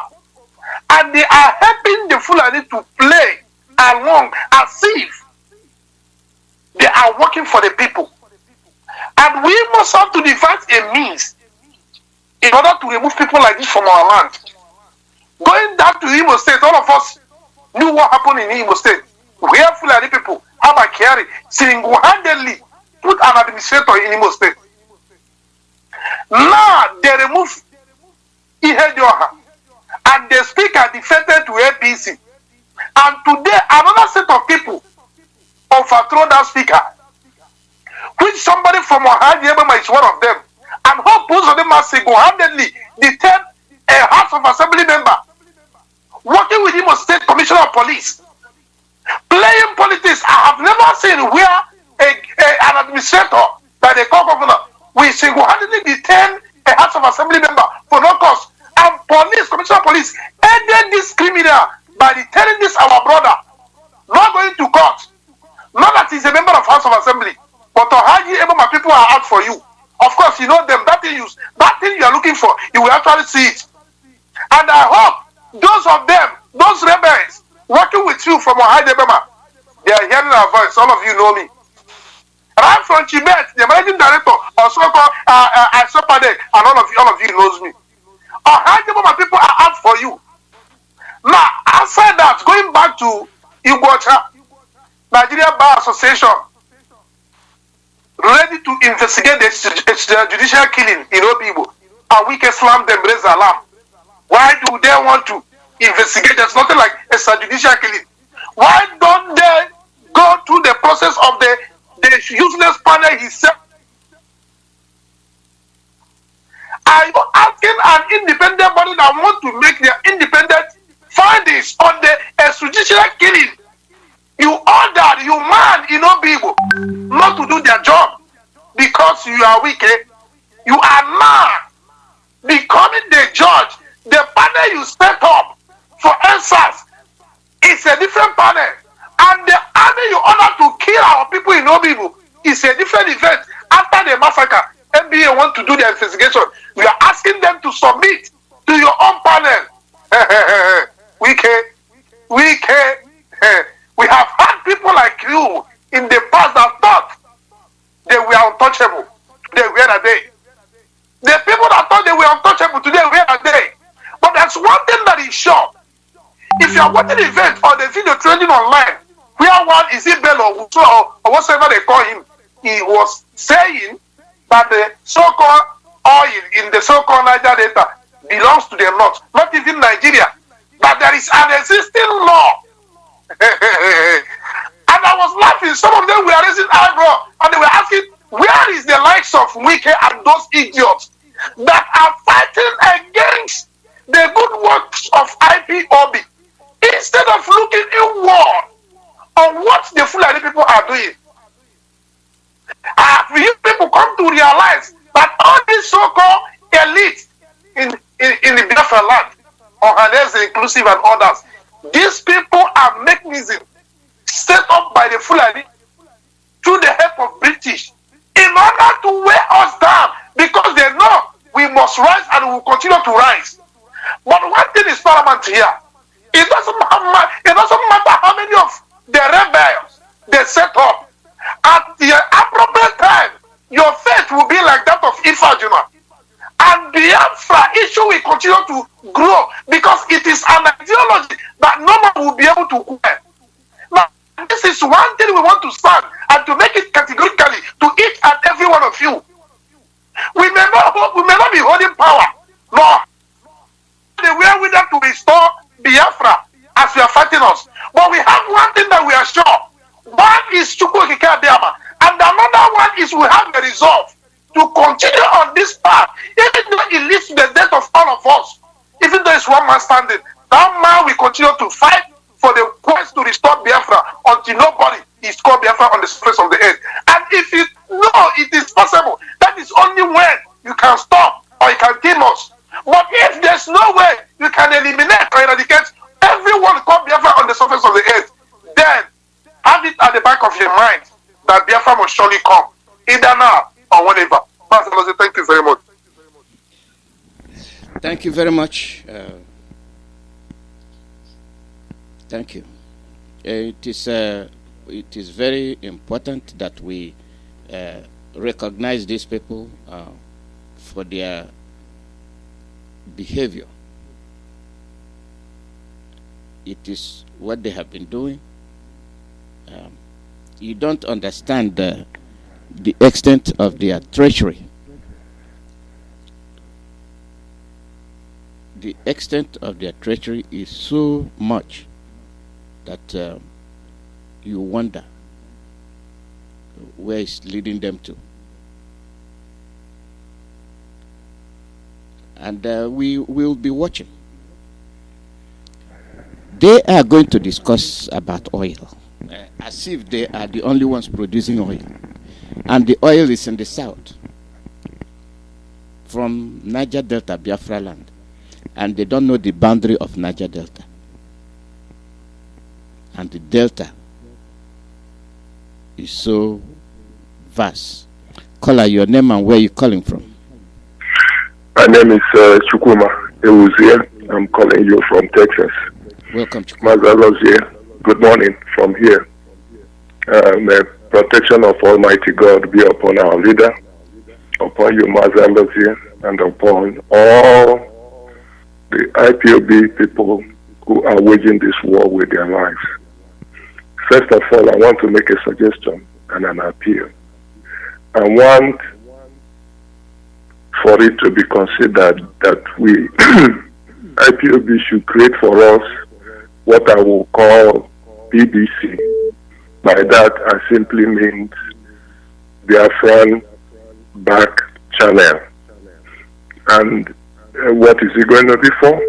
and they are helping the Fulani to play along as if they are working for the people. And we must have to devise a means in order to remove people like this from our land. Going down to Imo State, all of us knew what happened in Imo State. Where Fulani people have a carry single-handedly put an administrator in Imo State. Now they remove Ihedioha and the speaker defected to APC. And today another set of people overthrow that speaker, which somebody from Ohio is one of them. And how both of them are single-handedly detain a House of Assembly member working with him as State Commissioner of Police, playing politics. I have never seen where an administrator that they call governor will single-handedly detain a House of Assembly member for no cause. And police, Commissioner of Police, ended this criminal by detaining this our brother, not going to court, not that he's a member of House of Assembly, but to hide you, my people are out for you. Of course, you know them. That thing you are looking for, you will actually see it. And I hope those of them, those rebels working with you from Ohio, they are hearing our voice. All of you know me. Right from Chibet, the managing director of so-called Isopadek, and all of you knows me. or how many people are out for you. Now, outside that, going back to Igbocha, Nigeria Bar Association, ready to investigate the judicial killing in Obibo, and we can slam them, raise alarm. Why do they want to investigate? There's nothing like extrajudicial killing. Why don't they go through the process of the useless panel himself? Are you asking an independent body that want to make their independent findings on the extrajudicial killing? You ordered, you man in Obibo not to do their job because you are wicked. You are now becoming the judge. The panel you set up for answers is a different panel. And the army you order to kill our people in Obibo is a different event. After the massacre, NBA want to do the investigation. We are asking them to submit to your own panel. Wicked. We have had people like you in the past that thought they were untouchable. They were a day. The people that thought they were untouchable today were a day. But that's one thing that is sure. If you are watching the event or the video trending online, where one is it Bell or whatever they call him, he was saying that the so-called oil in the so-called Niger Delta belongs to the North, not even Nigeria. But there is an existing law. And I was laughing. Some of them were raising eyebrow and they were asking, where is the likes of Wike and those idiots that are fighting against the good works of IPOB instead of looking inward on what the Fulani people are doing? You people come to realize that all these so-called elites in the Biafra land, Ohanese inclusive and others, these people are mechanisms set up by the Fulani through the help of British in order to weigh us down because they know we must rise and we will continue to rise. But one thing is paramount here. It doesn't matter how many of the rebels they set up. At the appropriate time, your faith will be like that of Ifajuna. And Biafra issue will continue to grow because it is an ideology that no man will be able to quell. Now, this is one thing we want to stand and to make it categorically to each and every one of you. We may not be holding power, nor the wherewithal to restore Biafra as you are fighting us. But we have one thing that we are sure. One is Chukwuokike Abiyama, and another one is we have the resolve to continue on this path, even though it leads to the death of all of us. Even though it's one man standing, that man will continue to fight for the quest to restore Biafra until nobody is called Biafra on the surface of the earth. And if you know it is possible, that is only when you can stop or you can kill us. But if there's no way you can eliminate or eradicate everyone called Biafra on the surface of the earth, then have it at the back of your mind that Biafra must surely come, either now or whenever. Thank you very much. Thank you very much. Thank you. It is very important that we recognize these people for their behavior. It is what they have been doing. You don't understand the extent of their treachery. The extent of their treachery is so much that you wonder where it's leading them to. And we will be watching. They are going to discuss about oil, as if they are the only ones producing oil. And the oil is in the south, from Niger Delta, Biafra land. And they don't know the boundary of Niger Delta. And the Delta is so vast. Caller, your name and where you calling from? My name is Chukuma Ewuzie. I'm calling you from Texas. Welcome, Chukuma. Mazalos here. Good morning from here. May protection of Almighty God be upon our leader, upon you, Mazalos here, and upon all the IPOB people who are waging this war with their lives. First of all, I want to make a suggestion and an appeal. I want for it to be considered that we, IPOB, should create for us what I will call BBC. By that, I simply mean Biafran back channel. And what is it going to be for?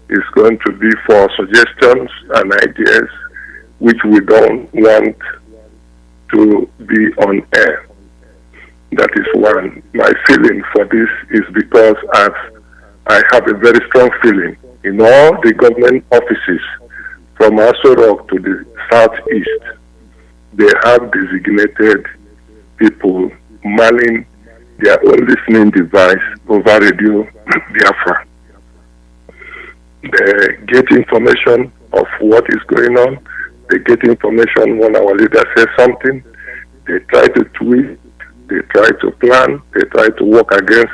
It's going to be for suggestions and ideas which we don't want to be on air. That is one. My feeling for this is because I have a very strong feeling in all the government offices from Aso Rock to the southeast, they have designated people manning their own listening device over Radio Biafra. They get information of what is going on. They get information when our leader says something. They try to tweet. They try to plan. They try to work against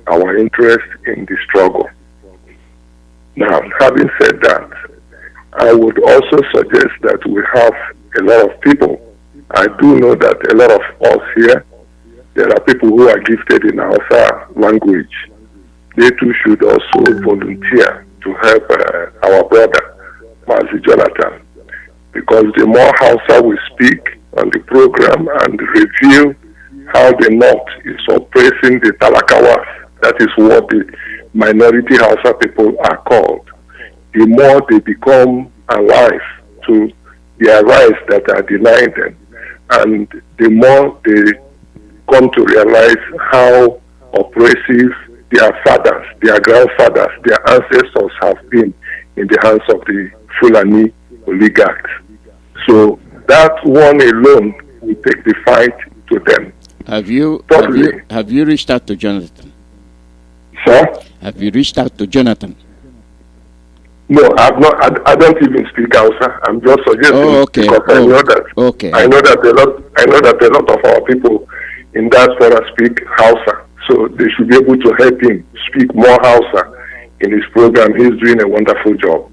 our interest in the struggle. Now, having said that, I would also suggest that we have a lot of people. I do know that a lot of us here, there are people who are gifted in Hausa language. They too should also volunteer to help our brother, Mazi Jonathan. Because the more Hausa we speak on the program and review how the North is oppressing the Talakawas, that is what the minority Hausa people are called, the more they become alive to their rights that are denied them, and the more they come to realize how oppressive their fathers, their grandfathers, their ancestors have been in the hands of the Fulani oligarchs. So that one alone will take the fight to them. Have you reached out to Jonathan? Sir? Have you reached out to Jonathan? No, I've not. I don't even speak Hausa. I'm just suggesting because I know that. Okay. I know that a lot of our people in diaspora speak Hausa, so they should be able to help him speak more Hausa in his program. He's doing a wonderful job.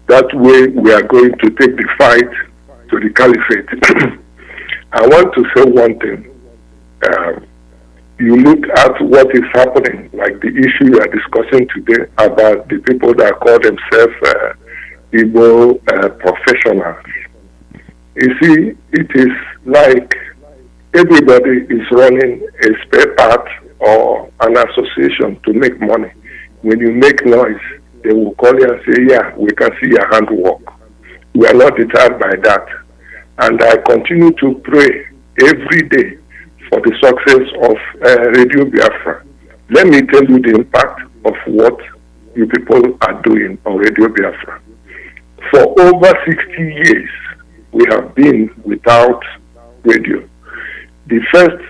That way, we are going to take the fight to the caliphate. I want to say one thing. You look at what is happening, like the issue you are discussing today about the people that call themselves Igbo professionals. You see, it is like everybody is running a spare part or an association to make money. When you make noise, they will call you and say, yeah, we can see your handwork. We are not deterred by that. And I continue to pray every day for the success of Radio Biafra. Let me tell you the impact of what you people are doing on Radio Biafra. For over 60 years, we have been without radio. The first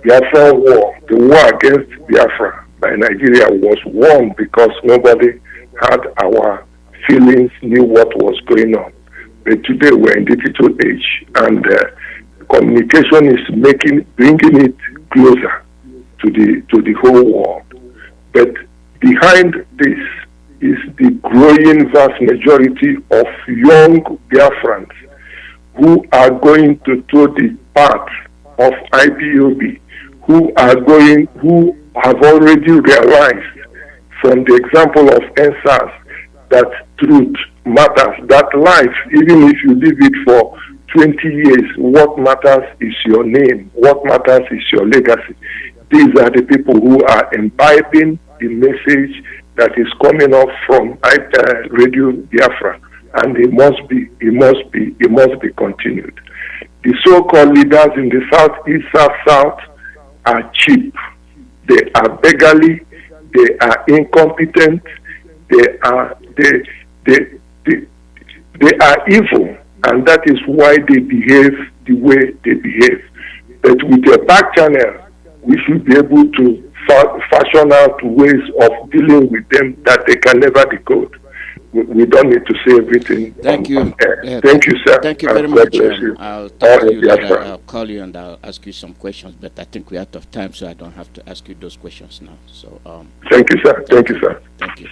Biafra war, the war against Biafra by Nigeria, was won because nobody had our feelings, knew what was going on. But today we're in digital age, and communication is bringing it closer to the whole world. But behind this is the growing vast majority of young Biafrans who are going to toe the path of IPOB, who have already realized from the example of NSAS that truth matters, that life, even if you live it for 20 years, what matters is your name, what matters is your legacy. These are the people who are imbibing the message that is coming up from Radio Biafra, and it must be continued. The so-called leaders in the southeast, south are cheap. They are beggarly. They are incompetent. They are evil, and that is why they behave the way they behave. But with a back channel, we should be able to fashion out ways of dealing with them that they can never decode. we don't need to say everything. Thank you. Thank you, sir. Thank you And very God much. bless you. I'll talk to you later. Biafra. I'll call you and I'll ask you some questions, but I think we're out of time, so I don't have to ask you those questions now. So thank you, sir. Thank you, sir. Thank you.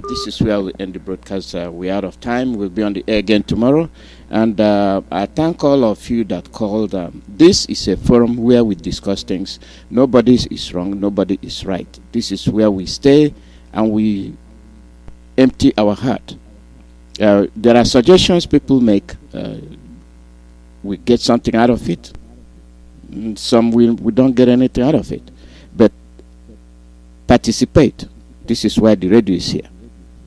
This is where we end the broadcast. We're out of time. We'll be on the air again tomorrow. And I thank all of you that called. This is a forum where we discuss things. Nobody is wrong. Nobody is right. This is where we stay and we empty our heart. There are suggestions people make. We get something out of it. Some we don't get anything out of it. But participate. This is why the radio is here.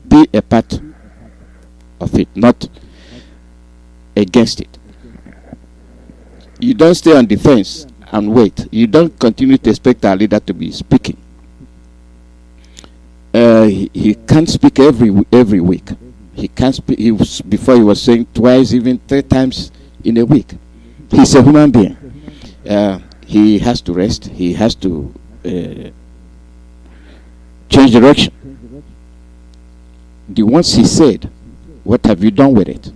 Be a part of it, not against it. You don't stay on the fence and wait. You don't continue to expect our leader to be speaking. He can't speak every week. He can't speak. Before he was saying twice, even 3 times in a week. He's a human being. He has to rest. He has to change direction. The ones he said, what have you done with it?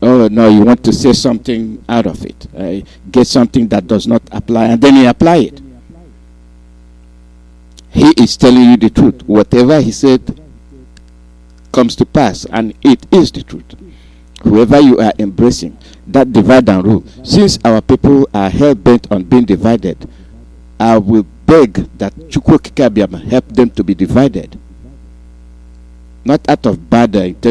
Oh no, you want to say something out of it. Get something that does not apply, and then you apply it. He is telling you the truth. Whatever he said comes to pass, and it is the truth. Whoever you are embracing, that divide and rule. Since our people are hell-bent on being divided, I will beg that Chukwu Kikabiama help them to be divided. Not out of bad intention.